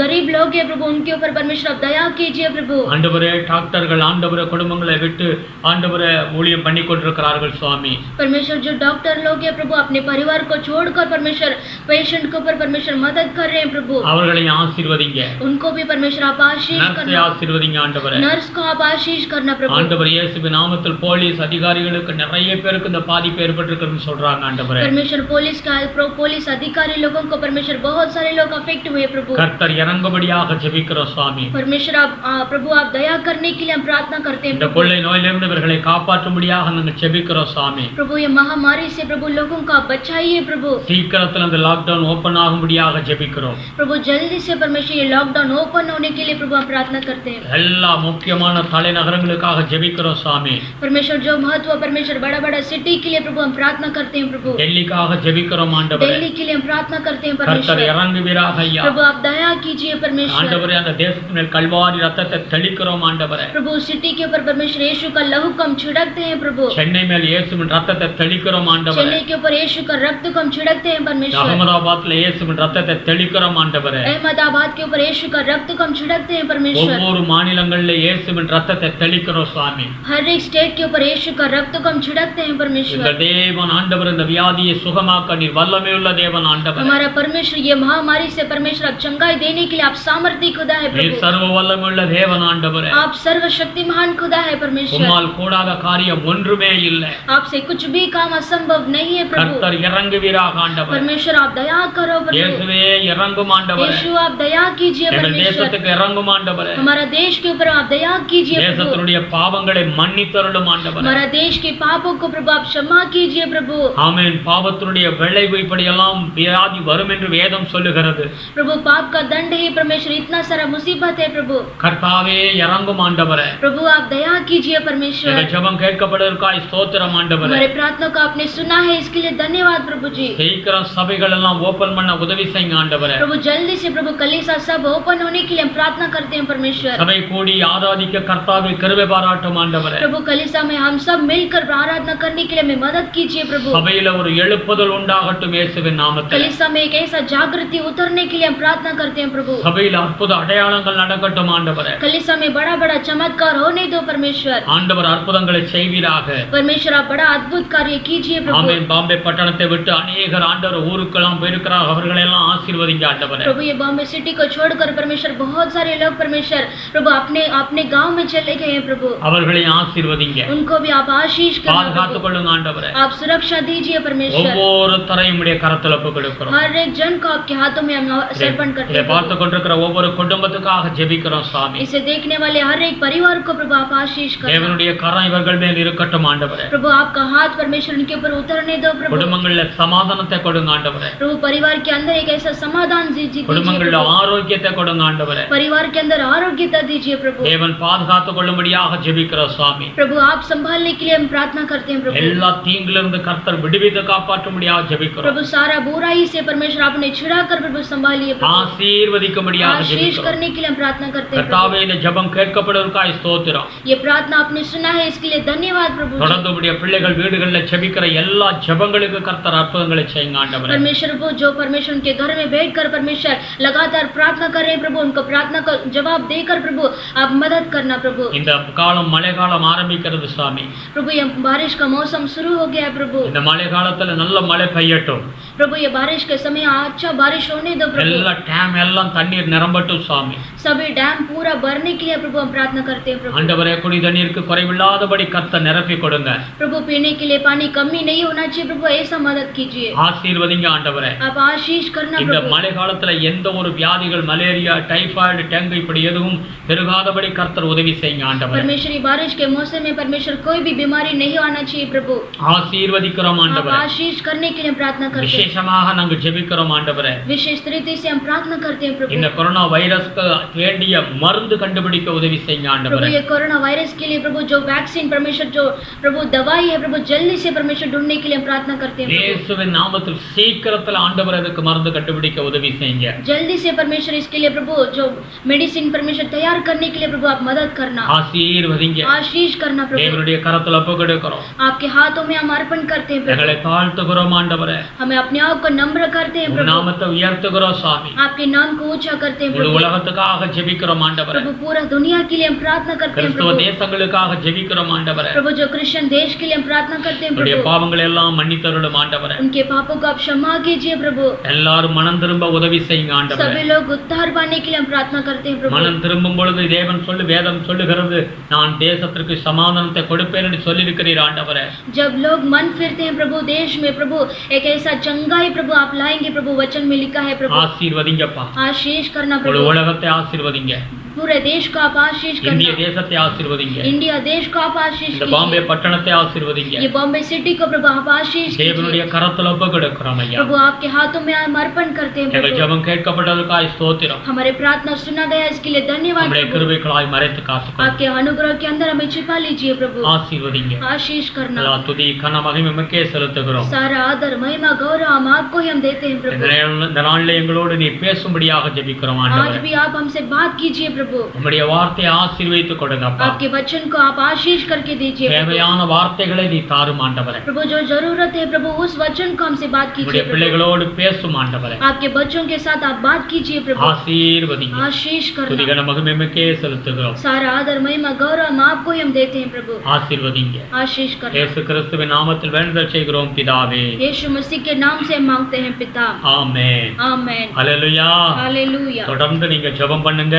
Speaker 2: गरीब लोग हैं प्रभु उनके ऊपर परमेश्वर आप दया कीजिए प्रभु
Speaker 3: ஆண்டவரே டாக்டர்கள் ஆண்டவரே குடும்பங்களை விட்டு ஆண்டவரே ஊழியம் பண்ணி கொண்டிருக்கிறார்கள் சுவாமி.
Speaker 2: परमेश्वर जो डॉक्टर लोग हैं प्रभु अपने परिवार को छोड़कर परमेश्वर पेशेंट के ऊपर परमेश्वर मदद कर रहे हैं प्रभु
Speaker 3: அவர்களை ஆசீர்வதிங்க.
Speaker 2: उनको भी परमेश्वर आप आशीष
Speaker 3: நர்ஸை
Speaker 2: करना
Speaker 3: ஆசீர்வதிங்க ஆண்டவரே.
Speaker 2: नर्स को आप आशीष करना प्रभु
Speaker 3: ஆண்டவர் இயேசுவின் நாமத்தில் போலீஸ் அதிகாரிகளுக்கு நிறைய பேருக்கு இந்த பாதிப்பு ஏற்பட்டிருக்குன்னு சொல்றாங்க ஆண்டவரே.
Speaker 2: परमेश्वर पुलिस अधिकारी लोगों को परमेश्वर बहुत सारे लोग अफेक्ट हुए प्रभु
Speaker 3: கர்த்தர் இறங்கும்படியாக ஜெபிக்கிறோம் சுவாமி.
Speaker 2: परमेश्वर आप प्रभु आप दया करने के लिए हम प्रार्थना करते हैं
Speaker 3: இந்த
Speaker 2: प्रभु
Speaker 3: கொள்ளை நோயிலிருந்து இவர்களை காப்பாற்றும்படியாக நாங்கள் ஜெபிக்கிறோம் சுவாமி.
Speaker 2: प्रभु ये महामारी से प्रभु लोगों को आप बचाइए प्रभु
Speaker 3: சீக்கிரத்தில் அந்த லாக்டவுன் ஓபன் ஆகும்படியாக ஜெபிக்கிறோம்.
Speaker 2: प्रभु जल्दी से परमेश्वर ये लॉकडाउन ओपन होने के लिए प्रभु हम प्रार्थना करते हैं
Speaker 3: எல்லா முக்கியமான தலைநகரங்களுக்காக ஜெபிக்கிறோம் சுவாமி.
Speaker 2: परमेश्वर जो महत्व परमेश्वर बड़ा बड़ा सिटी के लिए प्रभु हम प्रार्थना करते हैं प्रभु
Speaker 3: டெல்லிக்காக ஜெபிக்கிறோம் ஆண்டவரே.
Speaker 2: दिल्ली के लिए हम प्रार्थना करते हैं
Speaker 3: கர்த்தர்
Speaker 2: परमेश्वर
Speaker 3: இறங்குவீராக ஐயா.
Speaker 2: प्रभु आप दया कीजिए परमेश्वर
Speaker 3: ஆண்டவரே அந்த தேசத்தின் மேல் கல்வாரி ரத்தத்தை தெளிக்கிறோம் ஆண்டவரே.
Speaker 2: प्रभु सिटी के ऊपर परमेश्वर यीशु का लहू को हम छिड़कते हैं प्रभु
Speaker 3: சென்னை மேல் இயேசுவின் ரத்தத்தை தெளிக்கிறோம் ஆண்டவரே.
Speaker 2: चेन्नई के ऊपर यीशु का रक्त को हम छिड़कते हैं परमेश्वर
Speaker 3: அகமதாபாத்ல இயேசுவின் ரத்தத்தை தெளிக்கிறோம் ஆண்டவரே.
Speaker 2: अहमदाबाद के ऊपर यीशु का रक्त को हम छिड़कते हैं परमेश्वर
Speaker 3: ஒவ்வொரு மாநிலங்களில இயேசுவின் ரத்தத்தை தெளிக்கிறோம் சுவாமி.
Speaker 2: हर एक स्टेट के ऊपर यीशु का रक्त को हम छिड़कते हैं
Speaker 3: இந்த
Speaker 2: परमेश्वर
Speaker 3: தேவன் ஆண்டவர் இந்த வியாதியை சுகமாக்க நீர் வல்லமையுள்ள தேவன் ஆண்டவர்.
Speaker 2: हमारा परमेश्वर ये महामारी से परमेश्वर आप चंगाई देने के लिए आप सामर्थ्य खुदा है
Speaker 3: நீர்
Speaker 2: प्रभु
Speaker 3: சர்வ வல்லமையுள்ள தேவன் ஆண்டவரே.
Speaker 2: आप सर्वशक्तिमान खुदा है परमेश्वर
Speaker 3: உம்மால் கூடாத காரியம் ஒன்றுமே இல்லை.
Speaker 2: आपसे कुछ भी काम असंभव नहीं है प्रभु
Speaker 3: கர்த்தர் இறங்குவீராக ஆண்டவர்.
Speaker 2: परमेश्वर आप दया करो प्रभु
Speaker 3: இயேசுவே இறங்கும் ஆண்டவரே.
Speaker 2: यीशु आप दया कीजिए
Speaker 3: எங்கள்
Speaker 2: परमेश्वर
Speaker 3: தேசத்துக்கு இறங்கும் ஆண்டவரே.
Speaker 2: हमारा देश के ऊपर आप दया कीजिए प्रभु
Speaker 3: தேசத்தினுடைய பாவங்களை மன்னித்தருளும் ஆண்டவரே.
Speaker 2: हमारा देश के पापों को प्रभु आप क्षमा कीजिए प्रभु
Speaker 3: ஆமென். பாவத்தினுடைய விளைவு இப்படியெல்லாம் வியாதி வரும் என்று வேதம் சொல்லுகிறது.
Speaker 2: प्रभु पाप का दंड ही परमेश्वर इतना सारा मुसीबत है प्रभु
Speaker 3: கர்த்தாவே இறங்கும் ஆண்டவரே.
Speaker 2: प्रभु आप दया कीजिए परमेश्वर
Speaker 3: எங்கள் ஜெபம் கேட்கப்படுவதற்காய் ஸ்தோத்திரம் ஆண்டவரே.
Speaker 2: हमारे प्रार्थना को आपने सुना है इसके लिए धन्यवाद प्रभु जी
Speaker 3: சீக்கிரம் சபைகள் எல்லாம் ஓபன் பண்ண உதவி செய்யுங்க ஆண்டவரே.
Speaker 2: प्रभु जल्दी से प्रभु कलीसिया सब ओपन होने के लिए हम प्रार्थना करते हैं परमेश्वर
Speaker 3: சபை கூடி ஆராதிக்க கர்த்தாவே கிருபை பாராட்டும் ஆண்டவரே.
Speaker 2: प्रभु कलीसिया में हम सब मिलकर आराधना करने के लिए हमें मदद कीजिए प्रभु
Speaker 3: சபையில ஒரு எழுப்புதல் உண்டாகட்டும் இயேசுவின் நாமத்தில்.
Speaker 2: कलीसिया में एक ऐसा जागृति उतरने के लिए हम प्रार्थना करते हैं प्रभु
Speaker 3: சபையில அற்புத அடையாளங்கள் நடக்கட்டும் ஆண்டவரே.
Speaker 2: कलीसिया में बड़ा बड़ा चमत्कार होने दो परमेश्वर
Speaker 3: ஆண்டவர் அற்புதங்களை செய்வீராக.
Speaker 2: परमेश्वर आप बड़ा अद्भुत कार्य कीजिए प्रभु
Speaker 3: ஆமென். பாம்பே பட்டணத்தை விட்டு அநேகர் ஆண்டவர் ஊருக்கெல்லாம் போயிருக்கிறார், அவர்களெல்லாம் ஆசீர்வதிங்க ஆண்டவரே.
Speaker 2: प्रभु ये बॉम्बे सिटी को छोड़कर परमेश्वर बहुत सारे लोग परमेश्वर प्रभु अपने अपने गांव में चले गए हैं प्रभु,
Speaker 3: அவர்களையும் ஆசீர்வதிங்க,
Speaker 2: उनको भी आप आशीष करना
Speaker 3: பாதுகாத்துக்
Speaker 2: प्रभु,
Speaker 3: கொள்ளுங்க ஆண்டவரே.
Speaker 2: आप सुरक्षा दीजिए परमेश्वर,
Speaker 3: ஒவ்வொருத்தரையும் உடைய கரத்துல கொடுக்கிறோம்.
Speaker 2: हर एक जन को आपके हाथों में हम समर्पण करते
Speaker 3: இதை
Speaker 2: हैं
Speaker 3: பார்த்து
Speaker 2: प्रभु।
Speaker 3: கொண்டிருக்கிற ஒவ்வொரு குடும்பத்துக்காக ஜெபிக்கிறோம் சுவாமி.
Speaker 2: इसे देखने वाले हर एक परिवार को प्रभु आप आशीष करना
Speaker 3: தேவனுடைய கரம் இவர்கள் மேல் இருக்கட்டும் ஆண்டவரே.
Speaker 2: प्रभु, आपका हाथ परमेश्वर उनके ऊपर उतरने दो प्रभु,
Speaker 3: குடும்பங்கள்ல சமாதானத்தை கொடுங்க ஆண்டவரே.
Speaker 2: प्रभु परिवार के अंदर एक ऐसा समाधान दीजिए
Speaker 3: குடும்பங்கள்ல
Speaker 2: प्रभु,
Speaker 3: ஆரோக்கியத்தை கொடுங்க ஆண்டவரே.
Speaker 2: परिवार के अंदर आरोग्यता दीजिए प्रभु,
Speaker 3: தேவன் பாதுகாத்துக் கொள்ளும்படியாக ஜெபிக்கிறோம் சுவாமி.
Speaker 2: प्रभु आप संभालने के लिए हम प्रार्थना करते हैं प्रभु,
Speaker 3: எல்லா தீங்கிலிருந்து கர்த்தர் விடுவித்து காப்பாற்றும்படியாக ஜெபிக்கிறோம்.
Speaker 2: प्रभु सारा बुराई से परमेश्वर आपने छुड़ाकर प्रभु संभालिए प्रभु,
Speaker 3: ஆசீர்வதிக்கும்படியாக
Speaker 2: आशीष
Speaker 3: ஜெபிக்கிறோம்.
Speaker 2: करने के लिए हम प्रार्थना करते हैं
Speaker 3: கர்த்தாவே,
Speaker 2: प्रभु।
Speaker 3: இந்த ஜெபம் கேட்கப்படுவதற்காக ஸ்தோத்திரம்.
Speaker 2: ये प्रार्थना आपने सुना है इसके लिए धन्यवाद प्रभु।
Speaker 3: தொடர்ந்து உடைய பிள்ளைகள் வீடுகளில் ஜெபிக்கிற எல்லா ஜெபங்களுக்கு கர்த்தர் அற்புதங்களை செய்யுங்க ஆண்டவரே.
Speaker 2: परमेश्वर को जो परमेश्वर उनके घर में बैठकर परमेश्वर लगातार प्रार्थना कर रहे हैं प्रभु, उनको प्रार्थना का जवाब देकर प्रभु आप मदद करना प्रभु।
Speaker 3: இந்த காலம் மழை காலம் ஆரம்பிக்கிறது சுவாமி.
Speaker 2: प्रभु ये बारिश का मौसम शुरू हो गया है प्रभु,
Speaker 3: இந்த மழை காலத்துல நல்ல மழை பெய்யட்டும்.
Speaker 2: प्रभु ये बारिश के समय अच्छा बारिश होने दो प्रभु,
Speaker 3: எல்லா டேம் எல்லாம் தண்ணீர் நிரம்பட்டும் சுவாமி.
Speaker 2: सभी डैम पूरा भरने के लिए प्रभु हम प्रार्थना करते हैं प्रभु।
Speaker 3: ஆண்டவரே, குடி தண்ணீருக்கு குறைவில்லாதபடி கர்த்தர் நிரப்பி கொடுங்க.
Speaker 2: प्रभु पीने के लिए पानी कमी नहीं होना चाहिए प्रभु, ऐसा मदद कीजिए,
Speaker 3: ஆசீர்வதிங்க ஆண்டவரே.
Speaker 2: आप आशीष करना
Speaker 3: இந்த
Speaker 2: प्रभु।
Speaker 3: மழை காலத்துல எந்த ஒரு வியாதிகள், மலேரியா, டைபாய்டு, டெங்கு இப்படி எதுவும் பெருகாதபடி கர்த்தர் உதவி செய்யுங்க ஆண்டவரே.
Speaker 2: परमेश्वर बारिश के मौसम में परमेश्वर कोई भी बीमारी नहीं आना चाहिए प्रभु,
Speaker 3: ஆசீர்வதிக்கிறோம்
Speaker 2: आप
Speaker 3: ஆண்டவரே.
Speaker 2: आशीष करने के लिए प्रार्थना करते हैं,
Speaker 3: விசேஷமாக நாங்க ஜெபிக்கிறோம் ஆண்டவரே.
Speaker 2: विशेष तरीके से हम प्रार्थना करते हैं प्रभु।
Speaker 3: இந்த கொரோனா வைரஸ்க்கு வேண்டிய மருந்து கண்டுபிடிக்க உதவி செய்யுங்க
Speaker 2: प्रभु
Speaker 3: ஆண்டவரே.
Speaker 2: ये कोरोना वायरस के लिए प्रभु जो वैक्सीन परमेश्वर जो प्रभु दवाई है प्रभु जल्दी से परमेश्वर ढूंढने के लिए हम प्रार्थना करते हैं प्रभु।
Speaker 3: இயேசுவின் நாமத்தில் சீக்கிரத்துல ஆண்டவரே அதுக்கு மருந்து கண்டுபிடிக்க உதவி செய்யுங்க.
Speaker 2: जल्दी से परमेश्वर इसके लिए प्रभु जो मेडिसिन परमेश्वर तैयार करने के लिए प्रभु आप मदद करना,
Speaker 3: ஆசீர்வதிங்க.
Speaker 2: आशीष करना प्रभु।
Speaker 3: தேவனுடைய கரத்துல ஒப்புக்கொடுக்கிறோம்.
Speaker 2: आपके हाथों में हम अर्पण करते हैं प्रभु,
Speaker 3: எங்களை தாழ்த்துகிறோம் ஆண்டவரே.
Speaker 2: हमें अपने आप को नम्र करते हैं
Speaker 3: உம்
Speaker 2: प्रभु,
Speaker 3: நாமத்தை உயர்த்துகிறோம் சுவாமி.
Speaker 2: आपके नाम को ऊंचा करते हैं
Speaker 3: முழு
Speaker 2: प्रभु।
Speaker 3: உலகத்துக்காக ஜெபிக்கிறோம் ஆண்டவரே.
Speaker 2: प्रभु पूरा दुनिया के लिए हम प्रार्थना करते हैं
Speaker 3: கிறிஸ்தவ
Speaker 2: प्रभु,
Speaker 3: தேசங்களுக்காக ஜெபிக்கிறோம் ஆண்டவரே.
Speaker 2: प्रभु जो क्रिश्चियन देश के लिए हम प्रार्थना करते हैं
Speaker 3: உடைய
Speaker 2: प्रभु,
Speaker 3: பாவங்களை எல்லாம் மன்னித்தருளும் ஆண்டவரே.
Speaker 2: उनके पापों को आप क्षमा कीजिए प्रभु,
Speaker 3: எல்லாரும் மனம் திரும்ப உதவி செய்யுங்க ஆண்டவரே.
Speaker 2: सभी लोग उद्धार पाने के लिए हम प्रार्थना करते हैं प्रभु।
Speaker 3: மனம் திரும்பும் பொழுது தேவன் வேதம் சொல்லுகிறது, நான் தேசத்திற்கு சமாதானத்தை கொடுப்பேன் என்று சொல்லியிருக்கிறீர் ஆண்டவரே.
Speaker 2: जब लोग मन फिरते हैं प्रभु देश में प्रभु एक ऐसा चंगाई प्रभु आप लाएंगे प्रभु, वचन में लिखा है प्रभु,
Speaker 3: ஆசீர்வதிங்கப்பா.
Speaker 2: आशीष करना
Speaker 3: ஒரு
Speaker 2: प्रभु,
Speaker 3: உலகத்தை ஆசீர்வதிங்க.
Speaker 2: पूरे देश को आप आशीष
Speaker 3: இந்திய
Speaker 2: करना,
Speaker 3: தேசத்தை ஆசீர்வதிங்க.
Speaker 2: इंडिया देश को आप आशीष
Speaker 3: இந்த பாம்பே
Speaker 2: कीजिए,
Speaker 3: பட்டணத்தை ஆசீர்வதிங்க.
Speaker 2: ये बॉम्बे सिटी को प्रभु आप आशीष
Speaker 3: தேவனுடைய
Speaker 2: कीजिए,
Speaker 3: கரத்துல ஒப்புக்கொடுக்கிறோம் ஐயா.
Speaker 2: प्रभु आपके हाथों में हम अर्पण करते हैं
Speaker 3: எங்கள்
Speaker 2: प्रभु,
Speaker 3: ஜெபம் கேட்கப்பட்டதற்காக ஸ்தோத்திரம்.
Speaker 2: हमारे प्रार्थना सुना गया इसके लिए धन्यवाद
Speaker 3: நம்முடைய
Speaker 2: प्रभु,
Speaker 3: கிருபைகளாய் மறைத்து காத்துக்கொள்ளும்.
Speaker 2: आपके अनुग्रह के अंदर हमें छिपा लीजिए प्रभु,
Speaker 3: ஆசீர்வதிங்க.
Speaker 2: आशीष करना,
Speaker 3: எல்லா துதி கன மகிமை உமக்கே செலுத்துகிறோம்.
Speaker 2: सारा आदर महिमा गौरव हम आपको ही हम देते हैं प्रभु।
Speaker 3: இந்த நாளில் எங்களோடு நீ பேசும்படியாக ஜெபிக்கிறோம்
Speaker 2: आज
Speaker 3: ஆண்டவரே.
Speaker 2: भी आप हमसे बात कीजिए प्रभु,
Speaker 3: உம்முடைய வார்த்தையை ஆசீர்வதித்து கொடுங்கப்பா.
Speaker 2: आपके वचन को आप आशीष करके दीजिए प्रभु।
Speaker 3: தேவையான வார்த்தைகளை நீ தாரும் ஆண்டவரே.
Speaker 2: प्रभु जो जरूरत है प्रभु उस वचन को हमसे बात
Speaker 3: உம்முடைய
Speaker 2: कीजिए प्रभु,
Speaker 3: பிள்ளைகளோடு பேசும் ஆண்டவரே.
Speaker 2: आपके बच्चों के साथ आप बात कीजिए प्रभु,
Speaker 3: ஆசீர்வதிங்க.
Speaker 2: आशीष
Speaker 3: துதி
Speaker 2: करना,
Speaker 3: கன மகிமை உமக்கே செலுத்துகிறோம்.
Speaker 2: सारा आदर महिमा गौरव हम आपको ही हम देते हैं प्रभु,
Speaker 3: ஆசீர்வதிங்க.
Speaker 2: आशीष करना।
Speaker 3: இயேசு கிறிஸ்துவின் நாமத்தில் வேண்டுதல் செய்கிறோம் பிதாவே.
Speaker 2: यीशु मसीह के नाम से हम मांगते हैं पिता,
Speaker 3: ஆமென்.
Speaker 2: आमेन,
Speaker 3: ஹல்லேலூயா.
Speaker 2: हालेलूया।
Speaker 3: தொடர்ந்து நீங்க ஜெபம் பண்ணுங்க.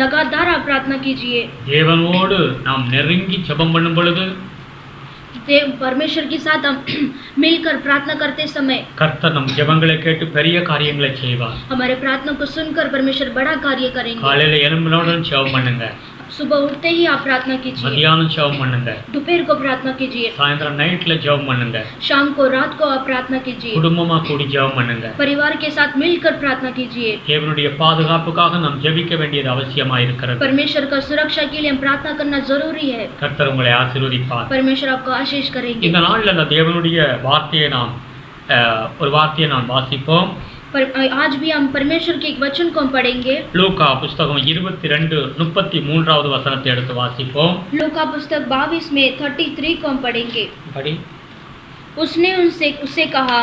Speaker 2: लगातार आप प्रार्थना कीजिए,
Speaker 3: தேவனோடு நாம் நெருங்கி ஜெபம் பண்ணும் பொழுது
Speaker 2: देव परमेश्वर के साथ हम मिलकर प्रार्थना करते समय
Speaker 3: கர்த்தர் நம் ஜெபங்களை கேட்டு பெரிய காரியங்களை செய்வார்.
Speaker 2: हमारे प्रार्थना को सुनकर परमेश्वर बड़ा कार्य करेंगे।
Speaker 3: காலையில எழும்பினவுடன் ஜெபம் பண்ணுங்க.
Speaker 2: सुबह उठते ही आप प्रार्थना कीजिए,
Speaker 3: மத்தியானம் ஜெபம் பண்ணுங்க.
Speaker 2: दोपहर को प्रार्थना कीजिए,
Speaker 3: சாயந்தரம் நைட்ல ஜெபம் பண்ணுங்க.
Speaker 2: शाम को रात को आप प्रार्थना कीजिए,
Speaker 3: குடும்பமா கூடி ஜெபம் பண்ணுங்க.
Speaker 2: परिवार के साथ मिलकर प्रार्थना कीजिए।
Speaker 3: தேவனுடைய பாதுகாப்புக்காக நாம் ஜெபிக்க வேண்டியது அவசியமா இருக்கிறது.
Speaker 2: परमेश्वर का सुरक्षा के लिए हम प्रार्थना करना जरूरी है।
Speaker 3: கர்த்தர் உங்களை ஆசீர்வதிப்பார்.
Speaker 2: परमेश्वर आपको आशीष करेंगे।
Speaker 3: இந்த நாளில் அந்த தேவனுடைய வார்த்தையை நாம் ஒரு வார்த்தையை நாம் வாசிப்போம்.
Speaker 2: पर आज भी हम परमेश्वर के एक वचन को हम पढ़ेंगे।
Speaker 3: லூக்கா புஸ்தகம் 22:33 வசனத்தை எடுத்து வாசிப்போம்.
Speaker 2: लूका पुस्तक 22 में 33 को हम पढ़ेंगे।
Speaker 3: படி.
Speaker 2: उसने उससे कहा,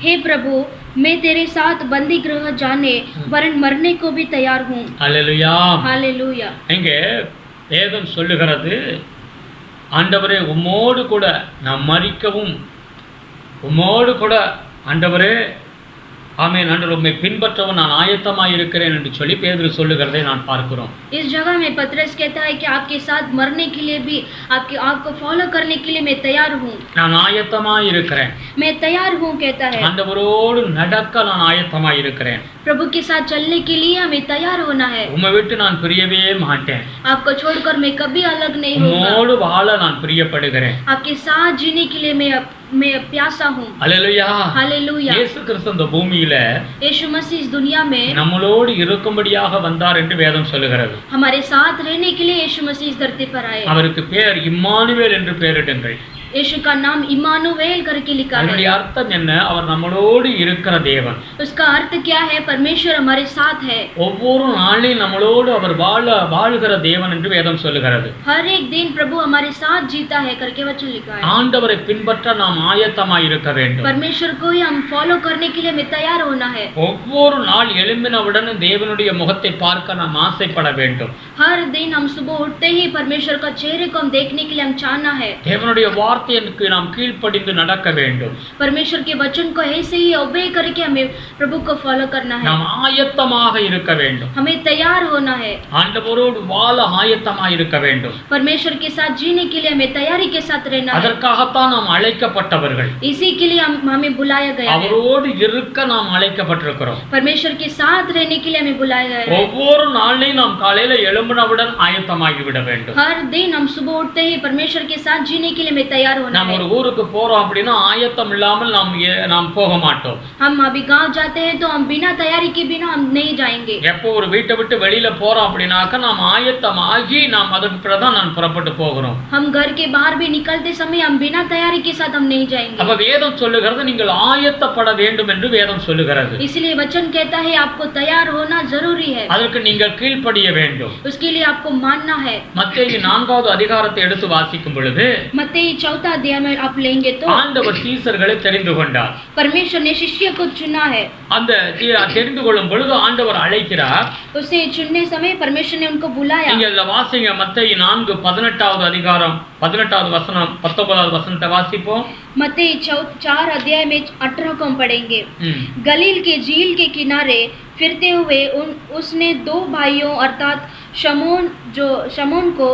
Speaker 2: हे प्रभु मैं तेरे साथ बंदी गृह जाने वरन मरने को भी तैयार हूँ।
Speaker 3: அல்லேலூயா.
Speaker 2: हालेलूया।
Speaker 3: இங்கே வேதம் சொல்லுகிறது, ஆண்டவரே உம்மோடு கூட நாம் மரிக்கவும் உம்மோடு கூட ஆண்டவரே ஆமென். ஆண்டவர் உம்மை பின்பற்றவும் நான் ஆயத்தமாய் இருக்கிறேன் என்று சொல்லி பேதுரு சொல்லுகிறதை நான் பார்க்கிறோம்.
Speaker 2: इस जगह में पतरस कहता है कि आपके साथ मरने के लिए भी आपको फॉलो करने के लिए मैं तैयार हूँ,
Speaker 3: நான் ஆயத்தமாய் இருக்கிறேன்.
Speaker 2: मैं तैयार हूँ कहता है।
Speaker 3: ஆண்டவரோடு நடக்க நான் ஆயத்தமாய் இருக்கிறேன்.
Speaker 2: प्रभु के साथ चलने के लिए हमें तैयार होना है।
Speaker 3: உம்மை விட்டு நான் பிரியவே மாட்டேன்.
Speaker 2: आपको छोड़कर मैं कभी अलग नहीं होऊंगा।
Speaker 3: உம்மோடு வாழ நான் பிரியப்படுகிறேன்.
Speaker 2: आपके साथ जीने के लिए मैं प्यासा हूँ।
Speaker 3: அல்லேலூயா.
Speaker 2: हालेलूया।
Speaker 3: இயேசு கிறிஸ்து இந்த பூமியில
Speaker 2: यीशु मसीह इस दुनिया में
Speaker 3: நம்மளோடு இருக்கும்படியாக வந்தார் என்று வேதம் சொல்லுகிறது.
Speaker 2: हमारे साथ रहने के लिए यीशु मसीह इस धरती पर आए।
Speaker 3: அவருக்கு பேர் இம்மானுவேல் என்று பெயரிடுங்கள்.
Speaker 2: यीशु का नाम इमानुवेल करके लिखा
Speaker 3: அதனுடைய
Speaker 2: है।
Speaker 3: அர்த்தம் என்ன? அவர் நம்மளோடு இருக்கிற தேவன்.
Speaker 2: उसका अर्थ क्या है? परमेश्वर हमारे साथ है।
Speaker 3: ஒவ்வொரு நாளிலும் நம்மளோடு அவர் வாழுகிற தேவன் என்று வேதம் சொல்லுகிறது.
Speaker 2: हर एक दिन प्रभु हमारे साथ जीता है करके वचन लिखा है।
Speaker 3: ஆண்டவரை பின்பற்ற நாம் ஆயத்தமாய் இருக்க வேண்டும்.
Speaker 2: परमेश्वर को ही हम फॉलो करने के लिए हमें तैयार होना है।
Speaker 3: ஒவ்வொரு நாள் எழும்பினவுடன் தேவனுடைய முகத்தை பார்க்க நாம் ஆசைப்பட வேண்டும்.
Speaker 2: हर दिन हम सुबह उठते ही परमेश्वर का चेहरे को हम देखने के लिए हम चाहना है।
Speaker 3: தேவனுடைய வார்த்தைக்கு நாம் கீழ்ப்படிந்து நடக்க வேண்டும்.
Speaker 2: परमेश्वर के वचन को ऐसे ही ओबे करके हमें प्रभु को फॉलो करना है।
Speaker 3: நாம் ஆயத்தமாக இருக்க வேண்டும்.
Speaker 2: हमें तैयार होना है।
Speaker 3: ஆண்டவரோடு வாழ ஆயத்தமாக இருக்க வேண்டும்.
Speaker 2: परमेश्वर के साथ जीने के लिए हमें तैयारी के साथ रहना है।
Speaker 3: அதற்காகத்தான் நாம் அழைக்கப்பட்டவர்கள்.
Speaker 2: इसी के लिए हमें बुलाया गया है।
Speaker 3: அவரோடு இருக்க நாம் அழைக்கப்பட்டிருக்கிறோம்.
Speaker 2: परमेश्वर के साथ रहने के लिए हमें बुलाया गया है।
Speaker 3: ஒவ்வொரு நாளையும் நாம் காலையில எழும்பினவுடன் ஆயத்தமாகி விட வேண்டும்.
Speaker 2: हर दिन हम सुबह उठते ही परमेश्वर के साथ जीने के लिए हमें तैयार होना
Speaker 3: நாம்
Speaker 2: है।
Speaker 3: ஒரு ஊருக்கு போறோம் அப்படின்னா ஆயத்தம் இல்லாமல் நாம் போக மாட்டோம்.
Speaker 2: हम अभी गांव जाते हैं तो हम बिना तैयारी के बिना हम नहीं जाएंगे।
Speaker 3: எப்போ ஒரு வீட்டை விட்டு வெளியில போறோம் அப்படின்னாக்க நாம் ஆயத்தமாகி நாம் அதற்கு பிறகுதான் நான் புறப்பட்டு போகிறோம்.
Speaker 2: हम घर के बाहर भी निकलते समय हम बिना तैयारी के साथ हम नहीं जाएंगे।
Speaker 3: அப்ப வேதம் சொல்லுகிறது நீங்கள் ஆயத்தப்பட வேண்டும் என்று வேதம் சொல்லுகிறது.
Speaker 2: इसलिए वचन कहता है आपको तैयार होना जरूरी है।
Speaker 3: அதற்கு நீங்கள் கீழ்ப்படிய வேண்டும்.
Speaker 2: उसके लिए आपको मानना है।
Speaker 3: மத்தேயு 4வது அதிகாரத்தை எடுத்து வாசிக்கும் பொழுது
Speaker 2: मत्ती 4 अध्याय में आप लेंगे तो
Speaker 3: ஆண்டவர் சீசர்களை தெரிந்து கொண்டார்.
Speaker 2: परमेश्वर ने शिष्य को चुना है।
Speaker 3: அந்த தெரிந்து கொள்ளும் பொழுது ஆண்டவர் அழைக்கிறார்.
Speaker 2: उसे चुनने समय परमेश्वर ने उनको बुलाया।
Speaker 3: நீங்க இதுல வாசிங்க மத்தேயு 4:18வது அதிகாரம் 18வது வசனம் 19வது வசனத்தை வாசிப்போம்.
Speaker 2: मत्ती 4 अध्याय में 18 को हम पढ़ेंगे।
Speaker 3: ம்.
Speaker 2: गलील के झील के किनारे फिरते हुए उसने दो भाइयों अर्थात शमौन को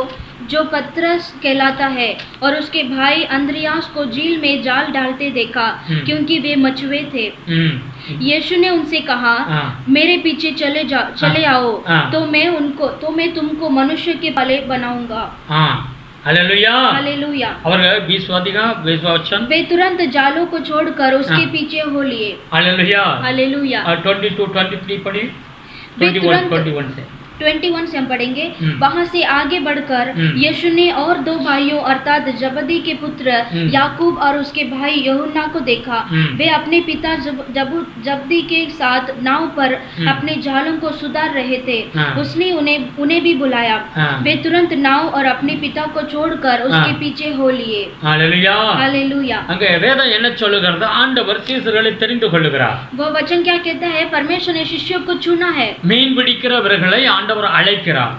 Speaker 2: जो पतरस कहलाता है और उसके भाई अंद्रियास को झील में जाल डालते देखा क्योंकि वे मछुए थे।
Speaker 3: ம்.
Speaker 2: यीशु ने उनसे कहा
Speaker 3: हाँ।
Speaker 2: मेरे पीछे चले आओ
Speaker 3: हाँ।
Speaker 2: तो मैं तुमको मनुष्य के पले बनाऊंगा।
Speaker 3: ஆ. அல்லேலூயா.
Speaker 2: हालेलुया।
Speaker 3: அவர்கள் விசுவாதிகா விசுவாசன்.
Speaker 2: वे तुरंत जालों को छोड़कर उसके
Speaker 3: हाँ।
Speaker 2: पीछे हो लिए।
Speaker 3: அல்லேலூயா.
Speaker 2: हालेलुया।
Speaker 3: 22-23 पढ़ी.
Speaker 2: वे
Speaker 3: 21 से
Speaker 2: 21 से हम पढ़ेंगे। वहां से आगे बढ़कर यीशु ने और दो भाइयों अर्थात जबदी के पुत्र याकूब और उसके भाई यूहन्ना को देखा। वे अपने पिता जबदी के साथ नाव पर अपने जालों को सुधार रहे थे। उसने उन्हें भी बुलाया। वे तुरंत नाव और अपने पिता को छोड़कर उसके पीछे हो लिए।
Speaker 3: அல்லேலூயா.
Speaker 2: हालेलुया।
Speaker 3: அங்க வேதம் என்ன சொல்லுகிறது? ஆண்டவர் சீசர்களை தெரிந்து கொள்ளுகிறார்.
Speaker 2: वो वचन क्या कहता है? परमेश्वर ने शिष्यों को चुना है।
Speaker 3: மீன் பிடிக்கிறவர்களை ஆண்டவர் அழைக்கிறார்.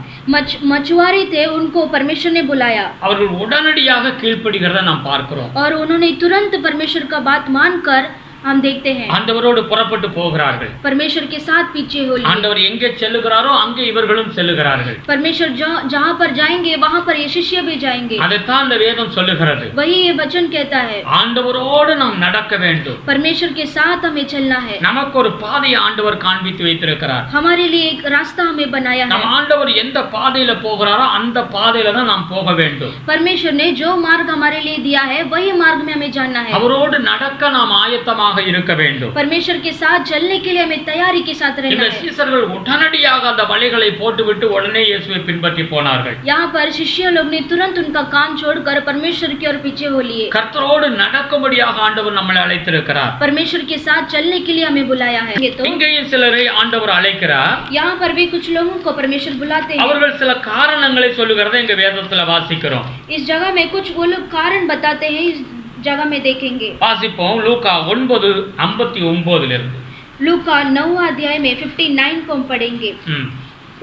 Speaker 2: मछुआरे थे उनको परमेश्वर ने बुलाया
Speaker 3: அவர்கள் உடனடியாக கீழ்ப்படிகிறதை நாம் பார்க்கிறோம்.
Speaker 2: और उन्होंने तुरंत परमेश्वर का बात मानकर हम देखते हैं
Speaker 3: ஆண்டவரோடு புறப்பட்டு போகிறார்கள்.
Speaker 2: परमेश्वर के साथ पीछे हो लिए।
Speaker 3: ஆண்டவர் எங்கே செல்லுகிறாரோ அங்கே இவர்களும் செல்லுகிறார்கள்.
Speaker 2: परमेश्वर जहाँ पर जाएंगे वहाँ पर ये शिष्य भी जाएंगे।
Speaker 3: அதைத்தான் அந்த வேதம் சொல்லுகிறது.
Speaker 2: वही ये वचन कहता है
Speaker 3: ஆண்டவரோடு நாம் நடக்க வேண்டும்.
Speaker 2: परमेश्वर के साथ हमें चलना है।
Speaker 3: நமக்கு ஒரு பாதையை ஆண்டவர் காண்பித்து வைத்திருக்கிறார்.
Speaker 2: हमारे लिए एक रास्ता हमें बनाया है।
Speaker 3: நம் ஆண்டவர் எந்த பாதையில போகிறாரோ அந்த பாதையில தான் நாம் போக வேண்டும்.
Speaker 2: परमेश्वर ने जो मार्ग हमारे लिए दिया है वही मार्ग में हमें जाना है।
Speaker 3: அவரோடு நடக்க நாம் ஆயத்தமாக இருக்க வேண்டும்.
Speaker 2: परमेश्वर के साथ चलने के लिए हमें तैयारी के साथ रहना
Speaker 3: இந்த
Speaker 2: है।
Speaker 3: சீசர்கள் உடனடியாக அந்த வலைகளை போட்டுவிட்டு உடனே இயேசுவை பின்பற்றி போனார்கள்.
Speaker 2: यहाँ पर शिष्य लोग ने तुरंत उनका काम छोड़कर परमेश्वर की ओर पीछे हो लिए।
Speaker 3: கர்த்தரோடு நடக்கும்படியாக ஆண்டவர் நம்மளை அழைத்திருக்கிறார்.
Speaker 2: परमेश्वर के साथ चलने के लिए हमें बुलाया है। ये तो
Speaker 3: இங்கேயும் சிலரை ஆண்டவர் அழைக்கிறார்.
Speaker 2: यहाँ पर भी कुछ लोगों को परमेश्वर बुलाते हैं।
Speaker 3: அவர்கள் சில காரணங்களை சொல்லுகிறதை எங்க வேதத்துல வாசிக்கிறோம்.
Speaker 2: इस जगह में कुछ वो लोग कारण बताते हैं। इस जगह में देखेंगे
Speaker 3: வாசிப்போம். லூக்கா 9:59 இருந்து.
Speaker 2: लूका 9 अध्याय में 59 को हम पढ़ेंगे।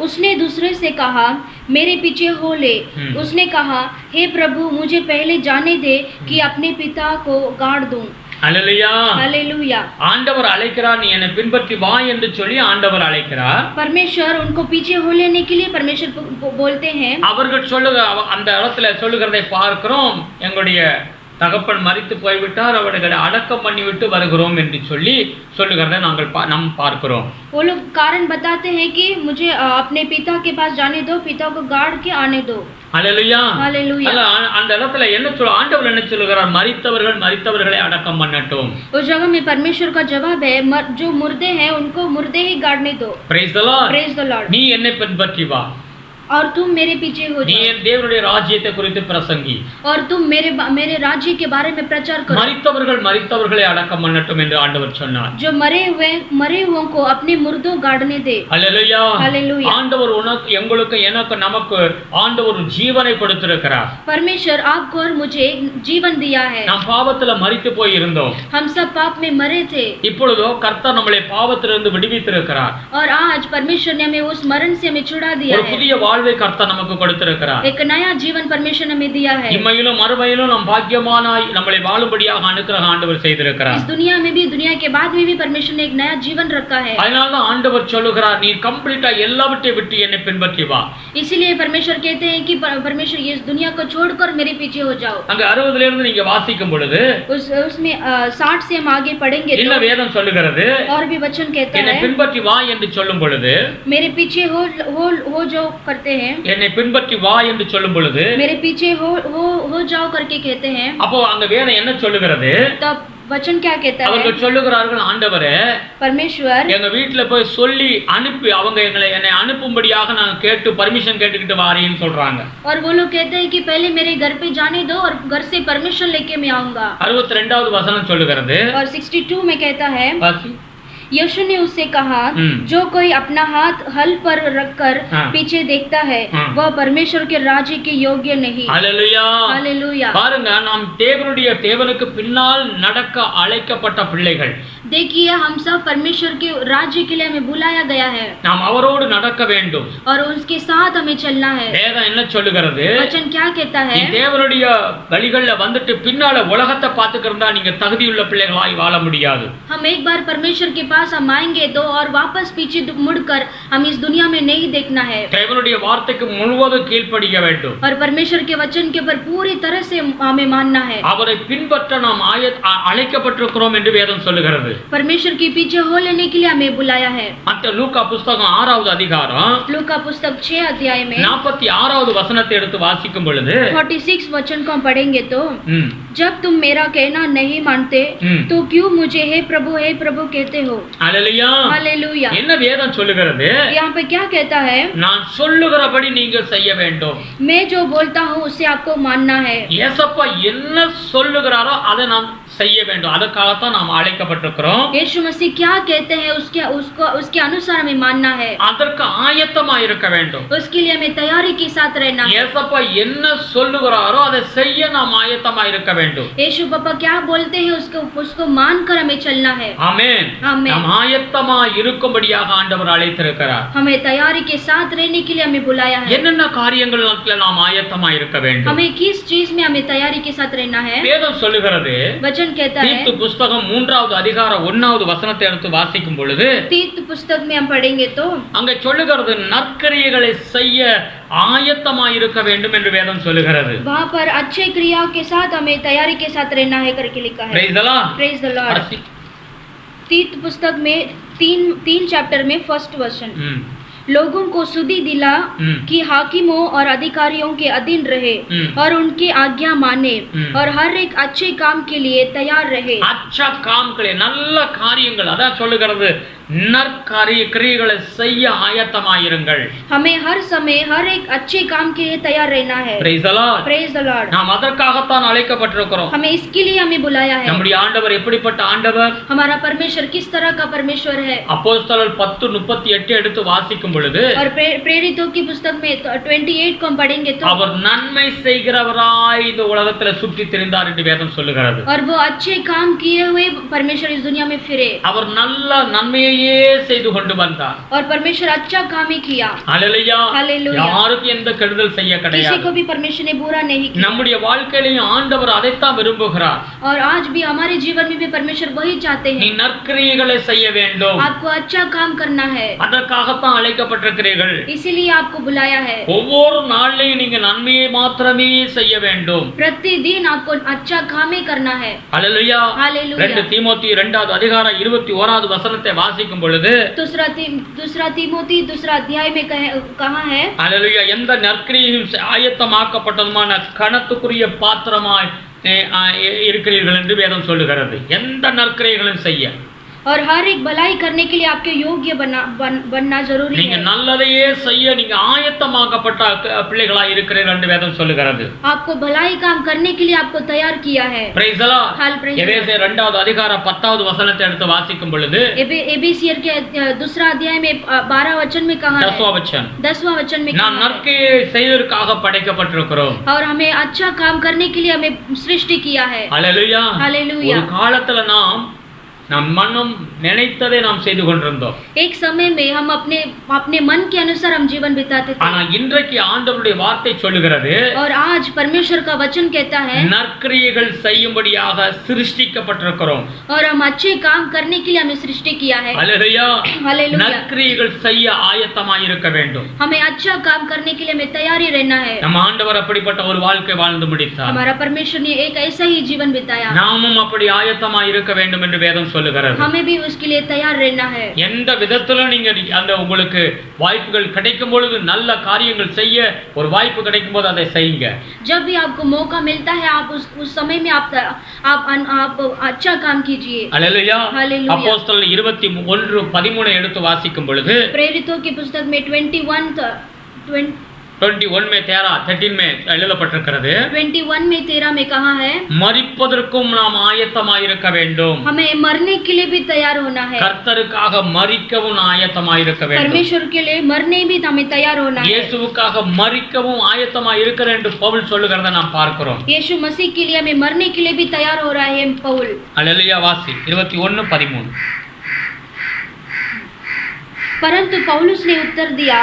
Speaker 2: उसने दूसरे से कहा मेरे पीछे हो ले। उसने कहा हे प्रभु मुझे पहले जाने दे कि अपने पिता को गाड़ दूं।
Speaker 3: அல்லேலூயா.
Speaker 2: हालेलुया।
Speaker 3: ஆண்டவர் அழைக்கிறார், நீ என்னை பின்பற்றி வா என்று சொல்லி ஆண்டவர் அழைக்கிறார்.
Speaker 2: परमेश्वर उनको पीछे हो लेने के लिए परमेश्वर बोलते हैं।
Speaker 3: அவர்கள் அந்த இடத்துல சொல்லுகிறதை பார்க்கிறோம், எங்களுடைய தகப்பன் மரித்து போய்விட்டார், அவர்களை அடக்கம் பண்ணிவிட்டு வருகிறோம் என்று சொல்லுகிறதை நாம் பார்க்கிறோம்.
Speaker 2: वो लोग कारण बताते हैं कि मुझे अपने पिता के पास जाने दो, पिता को गाड़ के आने दो।
Speaker 3: அல்லேலூயா.
Speaker 2: हालेलुया।
Speaker 3: அந்த இடத்துல ஆண்டவர் என்ன சொல்லுகிறார்? மரித்தவர்களை அடக்கம் பண்ணட்டும்.
Speaker 2: उस जगह में परमेश्वर का जवाब है, जो मुर्दे हैं उनको मुर्दे ही गाड़ने दो।
Speaker 3: Praise the Lord.
Speaker 2: Praise the Lord।
Speaker 3: நீ என்னை பின்பற்றி வா,
Speaker 2: और तुम मेरे पीछे हो
Speaker 3: நீ
Speaker 2: जाओ,
Speaker 3: என் தேவனுடைய ராஜ்யத்தை குறித்து பிரசங்கி,
Speaker 2: और तुम मेरे राज्य के बारे में प्रचार करो।
Speaker 3: மரித்தவர்களை அடக்கம் பண்ணட்டும் என்று ஆண்டவர் சொன்னார்.
Speaker 2: जो मरे हुओं को अपने मुर्दों गाड़ने दे।
Speaker 3: அல்லேலூயா.
Speaker 2: हालेलुया।
Speaker 3: ஆண்டவர் எங்களுக்கு எனக்கு நமக்கு ஆண்டவர் ஜீவனை கொடுத்திருக்கிறார்.
Speaker 2: परमेश्वर आपको और मुझे जीवन दिया है।
Speaker 3: நாம் பாவத்துல மரித்து போய் இருந்தோம்,
Speaker 2: हम सब पाप में मरे थे,
Speaker 3: இப்பொழுதோ கர்த்தர் நம்மளை பாவத்திலிருந்து விடுவித்திருக்கிறார்.
Speaker 2: और आज परमेश्वर ने हमें उस मरण से हमें छुड़ा दिया
Speaker 3: ஒரு
Speaker 2: है।
Speaker 3: புதிய வாழ்வை கர்த்தர் நமக்கு கொடுத்திருக்கிறார்.
Speaker 2: एक नया जीवन परमेश्वर ने हमें दिया है।
Speaker 3: இம்மையிலும் மறுமையிலும் நாம் பாக்கியமானாய் நம்மளை வாழும்படியாக அனுக்கிரகம் ஆண்டவர் செய்திருக்கிறார்.
Speaker 2: इस दुनिया में भी, दुनिया के बाद में भी परमेश्वर ने एक नया जीवन रखा है।
Speaker 3: அதனால தான் ஆண்டவர் சொல்லுகிறார், நீ கம்ப்ளீட்டா எல்லாவற்றையும் விட்டு என்னை பின்பற்றி வா.
Speaker 2: इसीलिए परमेश्वर कहते हैं कि परमेश्वर इस दुनिया को छोड़कर मेरे पीछे हो जाओ।
Speaker 3: அங்க 60ல இருந்து நீங்க வாசிக்கும் பொழுது
Speaker 2: उसमें 60 से हम आगे पढ़ेंगे
Speaker 3: என்ன
Speaker 2: तो
Speaker 3: வேதம் சொல்லுகிறது?
Speaker 2: और भी वचन कहता
Speaker 3: என்னை
Speaker 2: है,
Speaker 3: பின்பற்றி வா என்று சொல்லும் பொழுது,
Speaker 2: मेरे पीछे हो जो करते हैं,
Speaker 3: என்னை பின்பற்றி வா என்று சொல்லும் பொழுது,
Speaker 2: मेरे पीछे हो जाओ करके कहते हैं,
Speaker 3: அப்போ அங்க வேதம் என்ன சொல்லுகிறது?
Speaker 2: तब वचन क्या कहता है?
Speaker 3: அவர்கள் சொல்லுகிறார்கள், ஆண்டவரே
Speaker 2: परमेश्वर
Speaker 3: எங்க வீட்டுல போய் சொல்லி அனுப்பி அவங்க என்னை அனுப்பும்படியாக நான் கேட்டு பர்மிஷன் கேட்டுக்கிட்டு வாரேன்னு சொல்றாங்க.
Speaker 2: और वो लोग कहते हैं कि पहले मेरे घर पे जाने दो और घर से परमिशन लेके मैं आऊंगा।
Speaker 3: 62வது वचனம் சொல்லுகிறது.
Speaker 2: और 62 में कहता है,
Speaker 3: வாசி.
Speaker 2: यीशु ने उससे कहा, जो कोई अपना हाथ हल पर रखकर पीछे देखता है वह परमेश्वर के राज्य के योग्य नहीं।
Speaker 3: அல்லேலூயா.
Speaker 2: हालेलुया।
Speaker 3: பாருங்க, நாம் தேவனுக்கு பின்னால் நடக்க அழைக்கப்பட்ட பிள்ளைகள்.
Speaker 2: देखिए, हम सब परमेश्वर के राज्य के लिए हमें बुलाया गया है
Speaker 3: நாம் அவரோடு நடக்க வேண்டும்.
Speaker 2: और उसके साथ हमें चलना है।
Speaker 3: வேதம் என்ன சொல்லுகிறது?
Speaker 2: वचन क्या कहता
Speaker 3: நீ
Speaker 2: है?
Speaker 3: தேவனுடைய வழிகள்ல வந்துட்டு பின்னால உலகத்தை பார்த்துக்கிட்டு இருந்தா நீங்க தகுதியுள்ள பிள்ளைகளாய் வாழ முடியாது.
Speaker 2: हम एक बार परमेश्वर के पास हम आएंगे तो और वापस पीछे मुड़कर हम इस दुनिया में नहीं देखना है।
Speaker 3: தேவனுடைய வார்த்தைக்கு முழுவதும் கீழ்ப்படிய வேண்டும்.
Speaker 2: और परमेश्वर के वचन के ऊपर पूरी तरह से हमें मानना है।
Speaker 3: அவரை பின்பற்ற நாம் அழைக்கப்பட்டிருக்கிறோம் என்று வேதம் சொல்லுகிறது.
Speaker 2: परमेश्वर के पीछे हो लेने के लिए हमें बुलाया है।
Speaker 3: மத்த லூக்கா புத்தகம் 6வது அதிகாரம்
Speaker 2: लूका पुस्तक 6 अध्याय में
Speaker 3: 46வது வசனத்தை எடுத்து வாசிக்கும் பொழுது
Speaker 2: 46 वचन को हम पढ़ेंगे तो,
Speaker 3: ம்,
Speaker 2: जब तुम मेरा कहना नहीं मानते तो क्यों मुझे हे प्रभु कहते हो?
Speaker 3: அல்லேலூயா.
Speaker 2: हालेलुया।
Speaker 3: என்ன வேதம் சொல்லுகிறது?
Speaker 2: यहाँ पे क्या कहता है?
Speaker 3: நான் சொல்லுகிறபடி நீங்கள் செய்ய வேண்டும்.
Speaker 2: मैं जो बोलता हूँ उससे आपको मानना है।
Speaker 3: ஏசப்பா என்ன சொல்லுகிறாரோ அதை நாம் செய்ய வேண்டும். அதற்காகத்தான் நாம் அழைக்கப்பட்டிருக்கிறோம்.
Speaker 2: यीशु मसीह क्या कहते हैं उसके अनुसार हमें मानना है।
Speaker 3: அதற்கு ஆயத்தமா இருக்க வேண்டும்.
Speaker 2: उसके लिए हमें तैयारी के साथ रहना है।
Speaker 3: ஏசப்பா என்ன சொல்லுகிறாரோ அதை செய்ய நாம் ஆயத்தமா இருக்க வேண்டும்.
Speaker 2: यीशु पापा क्या बोलते हैं उसको मानकर हमें चलना है।
Speaker 3: ஆமென்.
Speaker 2: आमीन।
Speaker 3: நாம் ஆயத்தமா இருக்கும்படியாக ஆண்டவர் அழைத்திருக்கிறார்.
Speaker 2: हमें तैयारी के साथ रहने के लिए हमें बुलाया है।
Speaker 3: என்னென்ன காரியங்களுக்கு நாம் ஆயத்தமா இருக்க வேண்டும்?
Speaker 2: हमें किस चीज में हमें तैयारी के साथ रहना है?
Speaker 3: வேதம் சொல்லுகிறது.
Speaker 2: वचन कहता है,
Speaker 3: தீத்து புத்தகம் 3வது அதிகாரம் 1வது வசனத்தை எடுத்து வாசிக்கும் பொழுது
Speaker 2: तीत पुस्तक में हम पढ़ेंगे तो
Speaker 3: அங்க சொல்லுகிறது, நற்கிரியைகளை செய்ய ஆயத்தமா இருக்க வேண்டும் என்று வேதம் சொல்லுகிறது.
Speaker 2: वहाँ पर अच्छे क्रियाओं के साथ हमें तैयारी के साथ रहना है करके लिखा है।
Speaker 3: Praise the Lord.
Speaker 2: Praise the Lord. तीत पुस्तक में 3 चैप्टर में फर्स्ट वचन, लोगों को सुधि दिला कि हाकिमों और अधिकारियों के अधीन रहे और उनकी आज्ञा माने और हर एक अच्छे काम के लिए तैयार रहे।
Speaker 3: अच्छा காம்களே, நல்ல காரியங்கள் அதான் சொல்லுகிறது, நற்கிரியைகளை செய்ய ஆயத்தமாயிருங்கள்.
Speaker 2: हमें हर समय हर एक अच्छे काम के लिए तैयार रहना है।
Speaker 3: Praise the Lord.
Speaker 2: Praise the Lord.
Speaker 3: நாம் அதற்காகத்தான் அழைக்கப்பட்டிருக்கிறோம்.
Speaker 2: हमें इसके लिए हमें बुलाया है।
Speaker 3: நம்முடைய ஆண்டவர் எப்படிப்பட்ட ஆண்டவர்?
Speaker 2: हमारा परमेश्वर किस तरह का परमेश्वर है?
Speaker 3: அப்போஸ்தலர் 10:38 எடுத்து வாசிக்கும் பொழுது
Speaker 2: और प्रेरितों की पुस्तक में 28 को हम पढ़ेंगे तो,
Speaker 3: அவர் நன்மை செய்கிறவராய் இந்த உலகத்துல சுற்றி திரிந்தார் என்று வேதம் சொல்லுகிறது.
Speaker 2: और वो अच्छे काम किए हुए परमेश्वर इस दुनिया में फिरे।
Speaker 3: அவர் நல்ல நன்மையை நன்மையே செய்து கொண்டு வந்தார்.
Speaker 2: और परमेश्वर अच्छा काम ही किया.
Speaker 3: அல்லேலூயா.
Speaker 2: हालेलुया.
Speaker 3: யாருக்கும் எந்த கெடுதல் செய்ய
Speaker 2: किसी
Speaker 3: கிடையாது.
Speaker 2: को भी परमेश्वर ने बुरा नहीं किया.
Speaker 3: நம்முடைய வாழ்க்கையிலும் ஆண்டவர் அதைத்தான் விரும்புகிறார்.
Speaker 2: और आज भी हमारे जीवन में भी परमेश्वर वही चाहते
Speaker 3: நீ
Speaker 2: हैं.
Speaker 3: நற்கிரியைகளை செய்ய வேண்டும்.
Speaker 2: आपको अच्छा काम करना है,
Speaker 3: அதற்காகத்தான் அழைக்கப்பட்டிருக்கிறீர்கள்.
Speaker 2: इसीलिए आपको बुलाया है.
Speaker 3: ஒவ்வொரு நாளிலையும் நீங்க நன்மையை மாத்திரமே செய்ய வேண்டும்.
Speaker 2: प्रतिदिन आपको अच्छा काम ही करना है.
Speaker 3: அல்லேலூயா.
Speaker 2: हालेलुया.
Speaker 3: 2 தீமோத்தி 2வது அதிகாரம் 21வது வசனத்தை வாசிக்கும் பொழுது
Speaker 2: दूसरा तीमोथी 2 अध्याय में कहा है,
Speaker 3: அல்லேலூயா, எந்த நற்கிரியையும் ஆயத்தமாக்கப்பட்டதுமான கணத்துக்குரிய பாத்திரமாய் இருக்கிறீர்கள் என்று வேதம் சொல்லுகிறது. எந்த நற்கிரியைகளும் செய்ய
Speaker 2: और हर एक भलाई करने के लिए आपके योग्य बनना जरूरी
Speaker 3: நீங்க
Speaker 2: है.
Speaker 3: நல்லதையே செய்ய நீங்க ஆயத்தமாக்கப்பட்ட பிள்ளைகளாய் இருக்கிறீர்கள் என்று வேதம் சொல்லுகிறது.
Speaker 2: आपको भलाई काम करने के लिए आपको तैयार किया है.
Speaker 3: Praise the Lord.
Speaker 2: Hall praise.
Speaker 3: எபேசியர் 2வது அதிகாரம் 10வது வசனத்தை எடுத்து வாசிக்கும் பொழுது
Speaker 2: एबेसियर के 2 अध्याय में 12 वचन में कहा है, 10वां वचन में
Speaker 3: நாம்
Speaker 2: कहा है,
Speaker 3: நற்கிரியை செய்வதற்காக படைக்கப்பட்டிருக்கிறோம்.
Speaker 2: और हमें अच्छा काम करने के लिए हमें सृष्टि किया है.
Speaker 3: அல்லேலூயா.
Speaker 2: हालेलुया.
Speaker 3: ஒரு காலத்துல நம் மனம் நினைத்ததை நாம் செய்து கொண்டிருந்தோம்.
Speaker 2: एक समय में हम अपने मन के अनुसार हम जीवन बिताते थे.
Speaker 3: ஆனா இன்றைக்கு ஆண்டவருடைய வார்த்தை சொல்லுகிறது,
Speaker 2: और आज परमेश्वर का वचन कहता है,
Speaker 3: நற்கிரியைகள் செய்யும்படியாக சிருஷ்டிக்கப்பட்டிருக்கிறோம்.
Speaker 2: और हम अच्छे काम करने के लिए हमें सृष्टि किया है.
Speaker 3: அல்லேலூயா.
Speaker 2: हालेलुया.
Speaker 3: நற்கிரியைகள் செய்ய ஆயத்தமாய் இருக்க வேண்டும்.
Speaker 2: हमें अच्छा काम करने के लिए हमें तैयारी रहना है.
Speaker 3: நம் ஆண்டவர் அப்படிப்பட்ட ஒரு வாழ்க்கை வாழ்ந்து முடித்தார்.
Speaker 2: हमारा परमेश्वर ने एक ऐसा ही जीवन बिताया.
Speaker 3: நாமும் அப்படி ஆயத்தமாய் இருக்க வேண்டும் என்று வேதம் சொல்லுகிறது.
Speaker 2: हमें भी उसके लिए तैयार रहना है.
Speaker 3: எந்த விதத்துல நீங்க அந்த உங்களுக்கு வாய்ப்புகள் கிடைக்கும் பொழுது நல்ல காரியங்கள் செய்ய ஒரு வாய்ப்பு கிடைக்கும் போது அதை செய்யுங்க.
Speaker 2: जब भी आपको मौका मिलता है आप उस समय में आप अच्छा काम कीजिए.
Speaker 3: அல்லேலூயா.
Speaker 2: हालेलुया.
Speaker 3: அப்போஸ்தலர் 21:13 எடுத்து வாசிக்கும் பொழுது
Speaker 2: प्रेरितों की पुस्तक में
Speaker 3: 21 में 13 में எழுதப்பட்டிருக்கிறது.
Speaker 2: 21 में 13 में कहा है,
Speaker 3: மரிப்பதற்கும் நாம் ஆயத்தமாயிருக்க வேண்டும்.
Speaker 2: हमें मरने के लिए भी तैयार होना है.
Speaker 3: கர்த்தருக்காக மரிக்கவும் ஆயத்தமாயிருக்க வேண்டும்.
Speaker 2: परमेश्वर के लिए मरने भी हमें तैयार होना है.
Speaker 3: இயேசுவுக்காக மரிக்கவும் ஆயத்தமாயிருக்கிற என்று பவுல் சொல்லுகிறதை நாம் பார்க்கிறோம்.
Speaker 2: यीशु मसीह के लिए हमें मरने के लिए भी तैयार हो रहा है पौल.
Speaker 3: அல்லேலூயா. வாசி 21:13.
Speaker 2: परंतु पौलुस ने उत्तर दिया,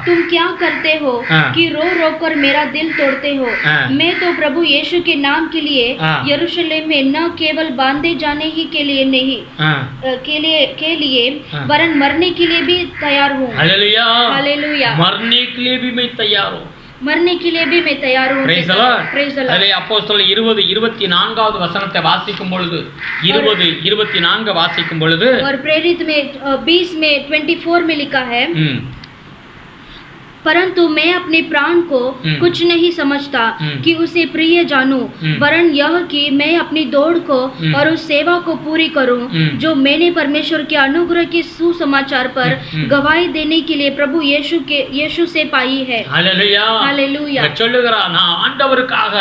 Speaker 2: तुम क्या करते हो कि रो रो कर मेरा दिल तोड़ते हो? मैं तो प्रभु यीशु के नाम के लिए यरूशलेम में न केवल बांधे जाने ही के लिए नहीं के लिए वरन मरने के लिए भी तैयार हूँ.
Speaker 3: हालेलुया.
Speaker 2: हालेलुया.
Speaker 3: मरने के लिए भी मैं तैयार हूँ.
Speaker 2: मरने के लिए भी मैं तैयार हूँ.
Speaker 3: Praise the Lord.
Speaker 2: Praise the Lord.
Speaker 3: அதிலே அப்போஸ்தலர் 20:24வது வசனத்தை வாசிக்கும் பொழுது 20:24 வாசிக்கும் பொழுது
Speaker 2: और प्रेरित में 20 में 24 में लिखा है, परंतु मैं अपने प्राण को कुछ नहीं समझता कि उसे प्रिय जानूं, वरन यह कि मैं अपनी दौड़ को और उस सेवा को पूरी करूं जो मैंने परमेश्वर के अनुग्रह के सुसमाचार पर गवाही देने के लिए प्रभु यीशु से पाई है.
Speaker 3: हालेलुया.
Speaker 2: हालेलुया.
Speaker 3: சொல்லுகிறான், நான் ஆண்டவருக்காக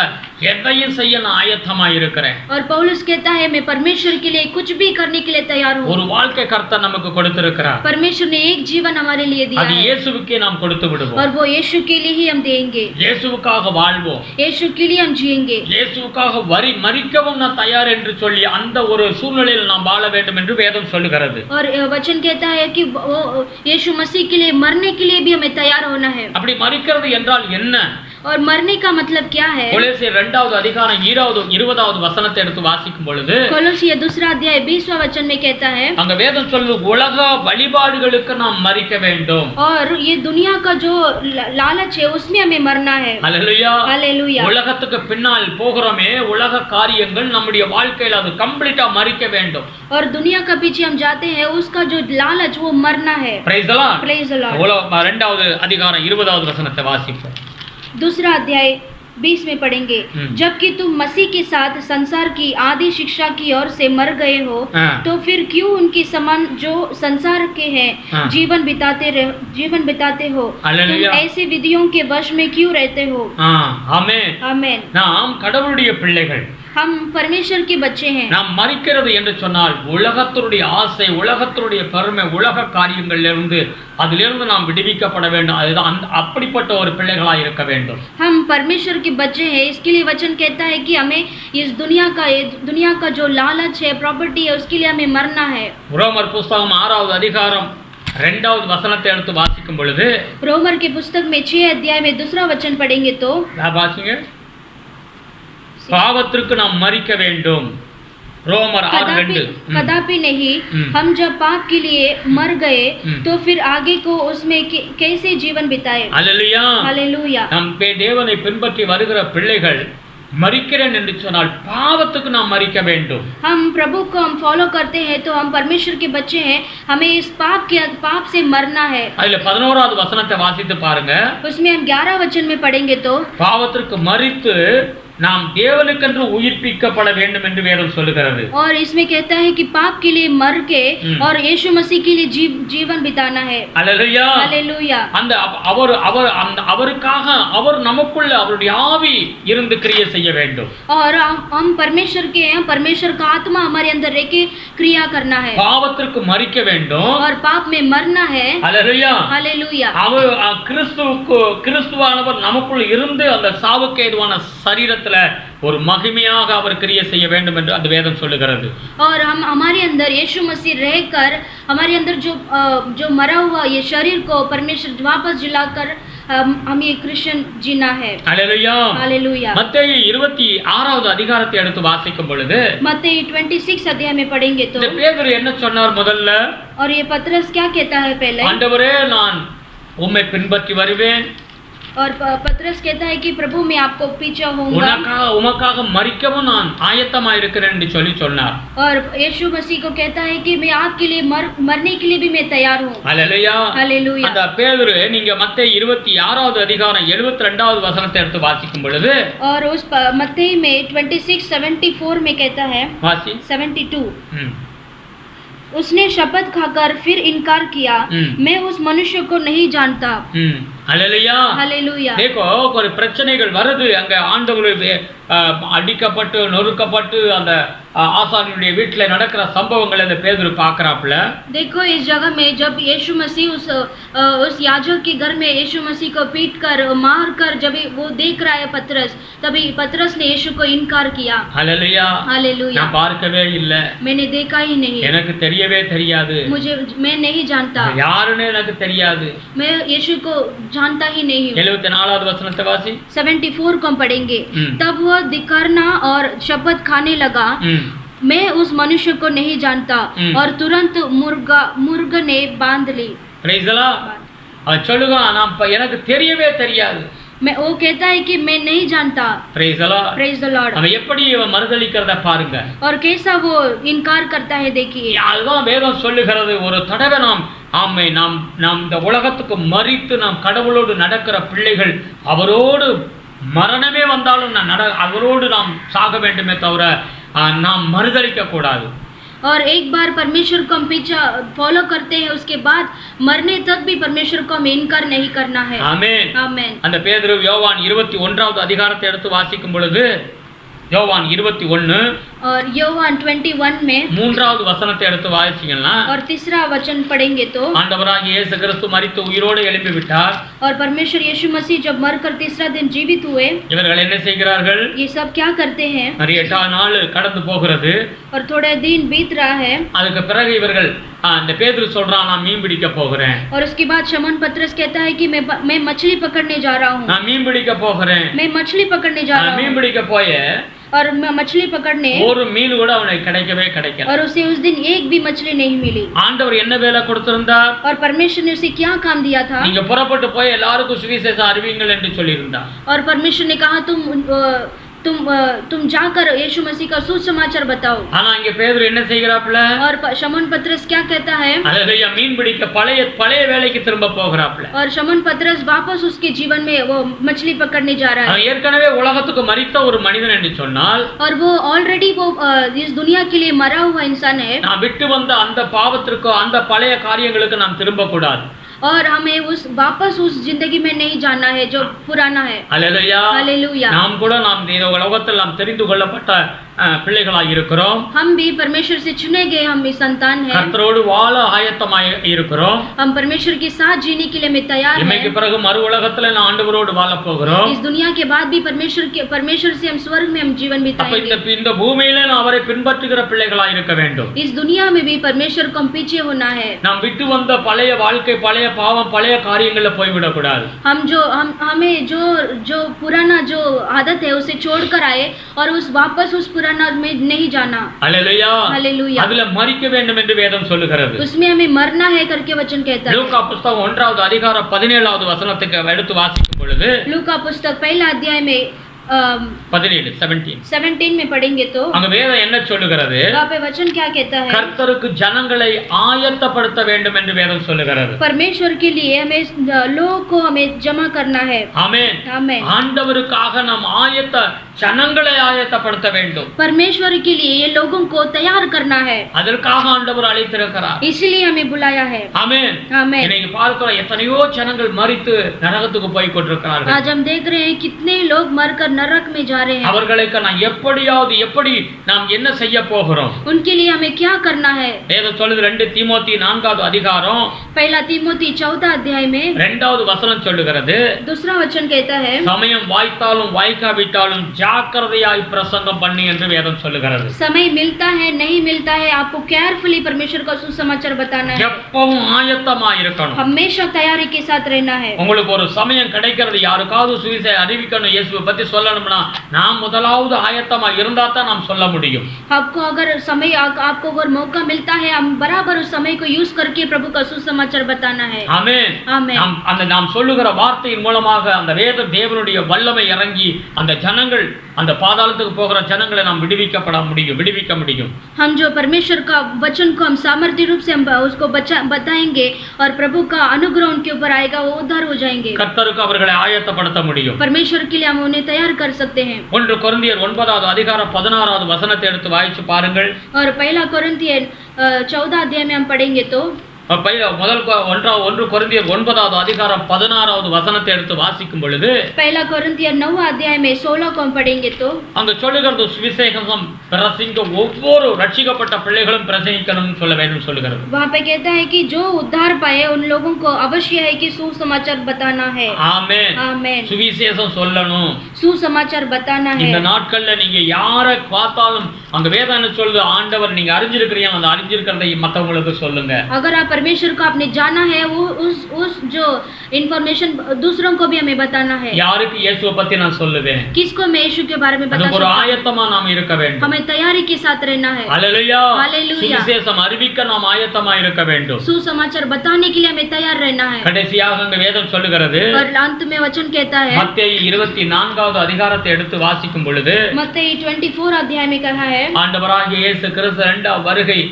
Speaker 3: எதையும் செய்ய நான் ஆயத்தமாய் இருக்கிறேன்.
Speaker 2: और पौलुस कहता है, मैं परमेश्वर के लिए कुछ भी करने के लिए तैयार हूँ.
Speaker 3: ஒரு வாழ்க்கை கர்த்தர் நமக்கு கொடுத்திருக்கிறார்.
Speaker 2: परमेश्वर ने एक जीवन हमारे लिए दिया
Speaker 3: அது
Speaker 2: है
Speaker 3: இயேசுவுக்கே நாம் கொடுத்து விடுவோம்.
Speaker 2: और वो यीशु के लिए ही हम देंगे.
Speaker 3: இயேசுவுக்காக வாழ்வோம்.
Speaker 2: यीशु के लिए हम जिएंगे.
Speaker 3: இயேசுவுக்காக மரிக்கவும் நான் தயார் என்று சொல்லி அந்த ஒரு சூழ்நிலையில் நாம் வாழ வேண்டும் என்று வேதம் சொல்லுகிறது.
Speaker 2: और वचन कहता है कि वो यीशु मसीह के लिए मरने के लिए भी हमें तैयार होना है.
Speaker 3: அப்படி மரிக்கிறது என்றால் என்ன?
Speaker 2: और मरने का मतलब क्या है?
Speaker 3: கொலோசியர் 2வது அதிகாரம் 20வது வசனத்தை எடுத்து வாசிக்கும் பொழுது
Speaker 2: कोलोसियर 2 अध्याय 20वां वचन में कहता है,
Speaker 3: அங்க வேதம் சொல்லுது, உலக வழிபாடுகளுக்கு நாம் மரிக்க வேண்டும்.
Speaker 2: और ये दुनिया का जो लालच है उसमें हमें मरना है.
Speaker 3: हालेलुया.
Speaker 2: हालेलुया.
Speaker 3: உலகத்துக்கு பின்னால் போகிறோமே, உலக காரியங்கள் நம்முடைய வாழ்க்கையில அது கம்ப்ளீட்டா மரிக்க வேண்டும்.
Speaker 2: और दुनिया का पीछे हम जाते हैं उसका जो लालच वो मरना है.
Speaker 3: Praise the Lord.
Speaker 2: Praise the Lord.
Speaker 3: 2வது அதிகாரம் 20வது வசனத்தை வாசிப்போம்.
Speaker 2: 2 अध्याय 20 में पढ़ेंगे, जबकि तुम मसीह के साथ संसार की आदि शिक्षा की ओर से मर गए हो, तो फिर क्यों उनके समान जो संसार के हैं जीवन बिताते हो? तुम ऐसे विधियों के वश में क्यों रहते हो?
Speaker 3: ஆமென்.
Speaker 2: आमेन.
Speaker 3: நாம் கடவுளுடைய பிள்ளைகள்.
Speaker 2: हम परमेश्वर के बच्चे हैं।
Speaker 3: நாம் மரிக்கிறது என்று சொன்னால் உலகத்தினுடைய ஆசை, உலகத்தினுடைய பெருமை, உலக காரியங்களிலிருந்து அதிலிருந்து நாம் விடுவிக்கப்பட வேண்டும். அதுதான் அப்படிப்பட்ட ஒரு பிள்ளைகளாய் இருக்க வேண்டும்.
Speaker 2: हम परमेश्वर के बच्चे हैं, इसके लिए वचन कहता है कि हमें इस दुनिया का जो लालच है, प्रॉपर्टी है, उसके लिए हमें मरना है।
Speaker 3: ரோமர் புஸ்தகம் 6வது அதிகாரம் 2வது வசனத்தை எடுத்து வாசிக்கும் பொழுது,
Speaker 2: रोमर के पुस्तक में 6 अध्याय में दूसरा वचन पढ़ेंगे तो
Speaker 3: வாசிங்க. பாவத்திற்கு நாம் மரிக்க வேண்டும். ரோமர் 6:2.
Speaker 2: कदापि नहीं, हम जब पाप के लिए मर गए तो फिर आगे को उसमें कैसे जीवन बिताए।
Speaker 3: அல்லேலூயா.
Speaker 2: हालेलुया।
Speaker 3: நம் தேவனை பின்பற்றி வருகிற பிள்ளைகள் மரிக்கிறேன் என்று சொன்னால் பாவத்துக்கு நாம் மரிக்க வேண்டும்.
Speaker 2: हम प्रभु को हम फॉलो करते हैं तो हम परमेश्वर के बच्चे हैं, हमें इस पाप से मरना है।
Speaker 3: அதுல 11வது வசனத்தை வாசித்து பாருங்க.
Speaker 2: उसमें हम 11 वचन में पढ़ेंगे तो
Speaker 3: பாவத்திற்கு மரித்து நாம் தேவனுக்கென்று உயிர்ப்பிக்கப்பட வேண்டும் என்று வேதம் சொல்லுகிறது.
Speaker 2: और इसमें कहता है कि पाप के लिए मर के और यीशु मसीह के लिए जीवन बिताना है।
Speaker 3: அல்லேலூயா.
Speaker 2: हालेलुया।
Speaker 3: அந்த அவருக்காக அவர் நமக்குள்ள அவருடைய ஆவி இருந்து கிரியை செய்ய வேண்டும்.
Speaker 2: और हम परमेश्वर के हैं, परमेश्वर का आत्मा हमारे अंदर रह के क्रिया करना है।
Speaker 3: பாவத்திற்கு மரிக்க வேண்டும்.
Speaker 2: और पाप में मरना है।
Speaker 3: அல்லேலூயா.
Speaker 2: हालेलुया।
Speaker 3: அவர் கிறிஸ்துவானவர் நமக்குள் இருந்து அந்த சாவுக்கு ஏதுவான சரீரத்தில் ஒரு மகிமையாக அவர் கிரியை செய்ய வேண்டும் என்று அந்த வேதம் சொல்லுகிறது.
Speaker 2: और हम हमारे अंदर यीशु मसीह रहकर हमारे अंदर जो मरा हुआ ये शरीर को परमेश्वर वापस जिलाकर हम ये क्रिश्चियन जीना है।
Speaker 3: அல்லேலூயா.
Speaker 2: हालेलुया।
Speaker 3: மத்தேயு 26வது அதிகாரத்தை எடுத்து வாசிக்கும் பொழுது
Speaker 2: मत्ती 26 अध्याय में पढ़ेंगे तो
Speaker 3: இந்த பேதுரு என்ன சொன்னார் முதல்ல?
Speaker 2: और ये पतरस क्या कहता है पहले?
Speaker 3: ஆண்டவரே, நான் உம்மை பின்பற்றி வருவேன்.
Speaker 2: और पतरस कहता है कि प्रभु मैं आपको पीछे होऊंगा।
Speaker 3: உமக்காக மரிக்கவும் நான் ஆயத்தமாக இருக்கிறேன் என்று சொன்னார்.
Speaker 2: और यीशु मसीह को कहता है कि मैं आपके लिए मरने के लिए भी मैं तैयार हूँ।
Speaker 3: அல்லேலூயா.
Speaker 2: हालेलुया।
Speaker 3: அந்த பேதுரு நீங்க மத்தேயு 26வது அதிகாரம் 72வது வசனத்தை எடுத்து வாசிக்கும் பொழுது
Speaker 2: और उस मत्ती में 26:74 में कहता है,
Speaker 3: வாசி.
Speaker 2: 72 उसने शपथ खाकर फिर इनकार किया, मैं उस मनुष्य को नहीं जानता।
Speaker 3: அல்லேலூயா.
Speaker 2: हालेलुया।
Speaker 3: देखो, ஒரு பிரச்சனைகள் வருது. அங்க ஆண்டவர் அடிக்கப்பட்டு நொறுக்கப்பட்டு அந்த ஆசாரியனுடைய வீட்டில் நடக்கிற சம்பவங்கள் அந்த பேதுரு பார்க்கறாப்ல.
Speaker 2: देखो, इस जगह में जब यीशु मसीह उस याजक के घर में यीशु मसीह को पीट कर मार कर जब वो देख रहा है पतरस, तभी पतरस ने यीशु को इनकार किया।
Speaker 3: அல்லேலூயா.
Speaker 2: हालेलुया।
Speaker 3: நான் பார்க்கவே இல்லை,
Speaker 2: मैंने देखा ही नहीं,
Speaker 3: எனக்கு தெரியவே தெரியாது,
Speaker 2: मैं नहीं जानता,
Speaker 3: யாருன்னு எனக்கு தெரியாது,
Speaker 2: मैं यीशु को जानता ही नहीं हूँ।
Speaker 3: 74வது வசனத்தை வாசி.
Speaker 2: 74 को हम पढ़ेंगे। तब वह धिक्कारना और शपथ खाने लगा, मैं उस मनुष्य को नहीं जानता, और तुरंत मुर्ग ने बांध ली।
Speaker 3: Praise the Lord. அவன் சொல்லுவான், நான் எனக்கு தெரியவே தெரியாது.
Speaker 2: मैं वो कहता है कि मैं नहीं जानता।
Speaker 3: Praise the Lord.
Speaker 2: Praise the Lord.
Speaker 3: அவன் எப்படி இவன் மறுதலிக்கிறத பாருங்க.
Speaker 2: और कैसा वो इनकार करता है देखिए।
Speaker 3: அதுதான் வேதம் சொல்லுகிறது. ஒரு தடவை நாம் இந்த உலகத்துக்கு மரித்து நாம் கடவுளோடு நடக்கிற பிள்ளைகள், அவரோடு மரணமே வந்தாலும் அவரோடு நாம் சாக வேண்டுமே தவிர நாம் மறுதலிக்க கூடாது.
Speaker 2: और एक बार परमेश्वर को हम पीछे फॉलो करते हैं, उसके बाद मरने तक भी परमेश्वर को हमें इनकार नहीं करना है।
Speaker 3: ஆமென்.
Speaker 2: आमेन।
Speaker 3: அந்த பேதுரு யோவான் 21வது அதிகாரத்தை எடுத்து வாசிக்கும் பொழுது யோவான் 21
Speaker 2: और योहान 21 में
Speaker 3: 3வது வசனத்தை எடுத்து வாசிச்சீங்கன்னா
Speaker 2: और तीसरा वचन पढ़ेंगे तो
Speaker 3: ஆண்டவராகிய இயேசு கிறிஸ்து மரித்து உயிரோடு எழும்பி விட்டார்.
Speaker 2: और परमेश्वर यीशु मसीह जब मरकर तीसरा दिन जीवित हुए,
Speaker 3: இவர்கள் என்ன செய்கிறார்கள்?
Speaker 2: ये सब क्या करते हैं?
Speaker 3: 8 நாள் கடந்து போகிறது.
Speaker 2: और थोड़े दिन बीत रहा है।
Speaker 3: அதுக்கு பிறகு இவர்கள் இந்த பேதுரு சொல்றான், நான் மீன் பிடிக்க போகிறேன்.
Speaker 2: और उसके बाद शमौन पतरस कहता है कि मैं मछली पकड़ने जा रहा हूँ।
Speaker 3: நான் மீன் பிடிக்க போகிறேன்.
Speaker 2: मैं मछली पकड़ने जा रहा हूँ।
Speaker 3: மீன் பிடிக்க போய
Speaker 2: और मछली पकड़ने
Speaker 3: ஒரு மீன் கூட அவனுக்கு கிடைக்கல.
Speaker 2: और उसे उस दिन एक भी मछली नहीं मिली।
Speaker 3: ஆண்டவர் என்ன வேலை கொடுத்திருந்தார்?
Speaker 2: और परमेश्वर ने उसे क्या काम दिया था?
Speaker 3: நீங்க புறப்பட்டு போய் எல்லாருக்கும் சுவிசேஷம் அறிவிங்கள் என்று சொல்லியிருந்தார்.
Speaker 2: और परमेश्वर ने कहा तुम जाकर यीशु मसीह का सुसमाचार बताओ।
Speaker 3: ஆனா இங்க பேதுரு என்ன செய்கிறாப்ல?
Speaker 2: और शमौन पतरस क्या कहता है?
Speaker 3: அல்லேலூயா. மீன் பிடிக்க பழைய வேலைக்கு திரும்ப போகிறாப்ல.
Speaker 2: और शमौन पतरस वापस उसके जीवन में वो मछली पकड़ने जा रहा है।
Speaker 3: அவன் ஏற்கனவே உலகத்துக்கு மரித்த ஒரு மனிதன் என்று சொன்னால்,
Speaker 2: और वो ऑलरेडी इस दुनिया के लिए मरा हुआ इंसान है।
Speaker 3: நான் விட்டு வந்த அந்த பாவத்திற்கு அந்த பழைய காரியங்களுக்கு நாம் திரும்ப கூடாது.
Speaker 2: और हमें वापस उस जिंदगी में नहीं जाना है जो पुराना है।
Speaker 3: அல்லேலூயா.
Speaker 2: हालेलुया।
Speaker 3: நாம் கூட நாம் இந்த உலகத்தில் நாம் தெரிந்து கொள்ளப்பட்ட பிள்ளைகளாய் இருக்கிறோம்.
Speaker 2: हम भी परमेश्वर से चुने गए, हम भी संतान हैं।
Speaker 3: கர்த்தரோடு வாழ ஆயத்தமாய் இருக்கிறோம்.
Speaker 2: हम परमेश्वर के साथ जीने के लिए मैं तैयार
Speaker 3: இன்றைக்கு
Speaker 2: हैं।
Speaker 3: பிறகு மறு உலகத்துல நான் ஆண்டவரோடு வாழ போகிறோம்.
Speaker 2: इस दुनिया के बाद भी परमेश्वर से हम स्वर्ग में हम जीवन
Speaker 3: அப்ப
Speaker 2: बिताएंगे।
Speaker 3: இந்த பூமியில நான் அவரை பின்பற்றுகிற பிள்ளைகளாய் இருக்க வேண்டும்.
Speaker 2: इस दुनिया में भी परमेश्वर को हम पीछे होना है।
Speaker 3: நாம் விட்டு வந்த பழைய வாழ்க்கை, பழைய பாவம், பழைய காரியங்கள்ல போய்விடக் கூடாது.
Speaker 2: हमें जो पुराना जो आदत है उसे छोड़कर आए और वापस उस पुराना में नहीं जाना।
Speaker 3: அல்லேலூயா.
Speaker 2: हालेलुया।
Speaker 3: அதுல மரிக்க வேண்டும் என்று வேதம் சொல்லுகிறது.
Speaker 2: उसमें हमें मरना है करके वचन कहता है।
Speaker 3: லூக்கா புத்தகம் 1வது அதிகாரம் 17வது வசனத்துக்கு எடுத்து வாசிக்கும் பொழுது
Speaker 2: लूका पुस्तक पहला अध्याय में 17 में पढ़ेंगे तो
Speaker 3: அங்க வேதம் என்ன சொல்லுகிறது?
Speaker 2: वहाँ पे वचन क्या कहता है?
Speaker 3: கர்த்தருக்கு ஜனங்களை ஆயத்தப்படுத்த வேண்டும் என்று வேதம் சொல்லுகிறது.
Speaker 2: परमेश्वर के लिए हमें लोगों को हमें जमा करना है।
Speaker 3: ஆமென்.
Speaker 2: आमेन।
Speaker 3: ஆண்டவருக்காக நாம் ஜனங்களை ஆயத்தப்படுத்த வேண்டும்.
Speaker 2: परमेश्वर के लिए ये लोगों को तैयार करना है।
Speaker 3: அதற்காக ஆண்டவர் அழைத்திருக்கிறார்.
Speaker 2: इसलिए हमें बुलाया है।
Speaker 3: ஆமென்.
Speaker 2: आमेन।
Speaker 3: இன்னைக்கு பார்க்கிறோம் எத்தனையோ ஜனங்கள் மரித்து நரகத்துக்கு போய் கொண்டிருக்கிறார்கள்.
Speaker 2: आज हम देख रहे हैं कितने लोग मरकर नरक में जा रहे हैं।
Speaker 3: அவர்களுக்கு நான் எப்படி நாம் என்ன செய்ய போகிறோம்?
Speaker 2: उनके लिए हमें क्या करना है?
Speaker 3: வேதம் சொல்லுது 2 தீமோத்தி 4வது அதிகாரம்
Speaker 2: पहला तीमोथी 4 अध्याय में
Speaker 3: 2வது वचனம் சொல்லுகிறது.
Speaker 2: दूसरा वचन कहता है
Speaker 3: சமயம் வாய்த்தாலும் வாய்க்காவிட்டாலும் ஜாக்கிரதையாய் பிரசங்கம் பண்ணி என்று வேதம் சொல்லுகிறது.
Speaker 2: समय मिलता है नहीं मिलता है, आपको केयरफुली परमेश्वर का सुसमाचार बताना है।
Speaker 3: எப்பவும் ஆயத்தமாய் இருக்கணும்.
Speaker 2: हमेशा तैयारी के साथ रहना है।
Speaker 3: உங்களுக்கு ஒரு சமயம் கிடைக்கிறது, யாருக்காவது சுவிசேஷம் அறிவிக்கணும், இயேசுவை பத்தி சொல்லணும்னா நாம் முதலாவது ஆயத்தமாய் இருந்தா தான் நாம் சொல்ல முடியும்.
Speaker 2: आपको अगर मौका मिलता है, हम बराबर उस समय को यूज करके प्रभु का सुसमाचार बताना है।
Speaker 3: ஆமென்.
Speaker 2: आमेन।
Speaker 3: நாம் சொல்லுகிற வார்த்தையின் மூலமாக அந்த வேத தேவனுடைய வல்லமை இறங்கி அந்த ஜனங்கள், அந்த பாதாளத்துக்கு போகிற ஜனங்களை நாம் விடுவிக்க முடியும்.
Speaker 2: हम जो परमेश्वर का वचन को हम सामर्थ्य रूप से हम उसको बताएंगे और प्रभु का अनुग्रह उनके ऊपर आएगा, वो उद्धार हो जाएंगे।
Speaker 3: கர்த்தருக்கு அவர்களை ஆயத்தப்படுத்த முடியும்.
Speaker 2: परमेश्वर के लिए हम उन्हें तैयार कर सकते हैं।
Speaker 3: 1 கொரிந்தியர் 9வது அதிகாரம் 16வது வசனத்தை எடுத்து வாசிச்சு பாருங்கள்.
Speaker 2: और पहला कोरिन्थियन 14 अध्याय में हम पढ़ेंगे तो
Speaker 3: 1 கொரிந்தியர் 9வது அதிகாரம் 16வது வசனத்தை எடுத்து வாசிக்கும் பொழுது
Speaker 2: पहला कोरिन्थियन 9 अध्याय में 16 को हम पढ़ेंगे तो
Speaker 3: அங்க சொல்லுகிறது சுவிசேஷம் பிரசங்க ஒவ்வொரு ரட்சிக்கப்பட்ட பிள்ளைகளும் பிரசங்கிக்கணும்னு சொல்ல வேண்டும் சொல்லுகிறது.
Speaker 2: वहाँ पे कहता है कि जो उद्धार पाए उन लोगों को अवश्य है कि सुसमाचार बताना है।
Speaker 3: ஆமென்.
Speaker 2: आमेन।
Speaker 3: சுவிசேஷம் சொல்லணும்.
Speaker 2: सुसमाचार बताना है।
Speaker 3: இந்த நாட்கள்ல நீங்க யாரை பார்த்தாலும் அங்க வேதம் என்ன சொல்லுது? ஆண்டவர் நீங்க அறிஞ்சிருக்கிறீங்க, அந்த அறிஞ்சிருக்கிறதை மத்தவங்களுக்கு சொல்லுங்க.
Speaker 2: अगर आप परमेश्वर को आपने जाना है, वो उस जो इन्फॉर्मेशन दूसरों को भी हमें बताना है।
Speaker 3: யாருக்கு இயேசுவை பத்தி நான் சொல்லுவேன்?
Speaker 2: किसको मैं यीशु के बारे में बता
Speaker 3: அதுக்கு ஒரு
Speaker 2: सकता हूं?
Speaker 3: ஆயத்தமா நாம் இருக்க வேண்டும்.
Speaker 2: हमें तैयारी के साथ रहना है।
Speaker 3: அல்லேலூயா.
Speaker 2: हालेलुया।
Speaker 3: சுவிசேஷம் அறிவிக்க நாம் ஆயத்தமா இருக்க வேண்டும்.
Speaker 2: सुसमाचार बताने के लिए हमें तैयार रहना है।
Speaker 3: கடைசியாக அங்க வேதம் சொல்லுகிறது,
Speaker 2: और अंत में वचन कहता है,
Speaker 3: மத்தேயு 24வது அதிகாரத்தை எடுத்து வாசிக்கும் பொழுது
Speaker 2: मत्ती 24 अध्याय में कहा है,
Speaker 3: ஆண்டவராகிய இயேசு கிறிஸ்து 2வது வருகை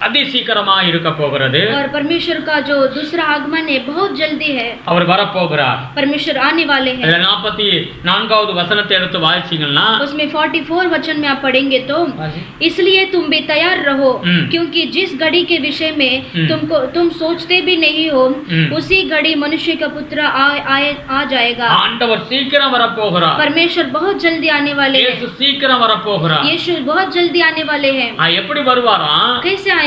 Speaker 3: அதிசீக்கிரமா இருக்க போகிறது.
Speaker 2: और परमेश्वर का जो दूसरा आगमन है बहुत जल्दी है।
Speaker 3: அவர் வர போகிறார்.
Speaker 2: परमेश्वर आने वाले हैं।
Speaker 3: 44வது वचनத்தை எடுத்து வாசிச்சீங்கன்னா
Speaker 2: उसमें 44 वचन में आप पढ़ेंगे तो इसलिए तुम भी तैयार रहो, क्योंकि जिस घड़ी के विषय में तुम सोचते भी नहीं हो, उसी घड़ी मनुष्य का पुत्र आ जाएगा।
Speaker 3: ஆண்டவர் சீக்கிரம் வர போகிறார்.
Speaker 2: परमेश्वर बहुत जल्दी आने वाले हैं।
Speaker 3: இயேசு சீக்கிரம் வர போகிறார்.
Speaker 2: यीशु बहुत जल्दी आने वाले हैं।
Speaker 3: எப்படி வருவாரா?
Speaker 2: कैसे आएंगे?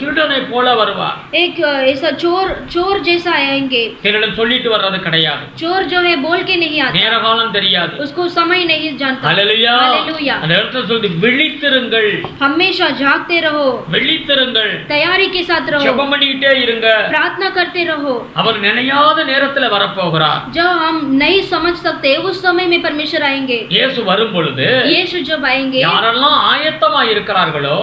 Speaker 3: திருடனை போல வருவார்.
Speaker 2: एक ऐसा चोर जैसा आएंगे।
Speaker 3: திருடன் சொல்லிட்டு வர்றது கிடையாது.
Speaker 2: चोर जो है बोल के नहीं आता,
Speaker 3: நேர காலம் தெரியாது,
Speaker 2: उसको समय नहीं जानता।
Speaker 3: ஹalleluya.
Speaker 2: हालेलुया।
Speaker 3: அந்த இடத்துல சொல்லுது விழித்திருங்கள்.
Speaker 2: हमेशा जागते रहो,
Speaker 3: விழித்திருங்கள்,
Speaker 2: तैयारी के साथ रहो,
Speaker 3: ஜெபம் பண்ணிட்டே இருங்க.
Speaker 2: प्रार्थना करते रहो।
Speaker 3: அவர் நினையாத நேரத்துல வர போகிறார்.
Speaker 2: जो हम नहीं समझ सकते उस समय में परमेश्वर आएंगे।
Speaker 3: இயேசு வரும் பொழுது
Speaker 2: यीशु जब आएंगे,
Speaker 3: யாரெல்லாம் ஆயத்தமா இருக்கிறார்களோ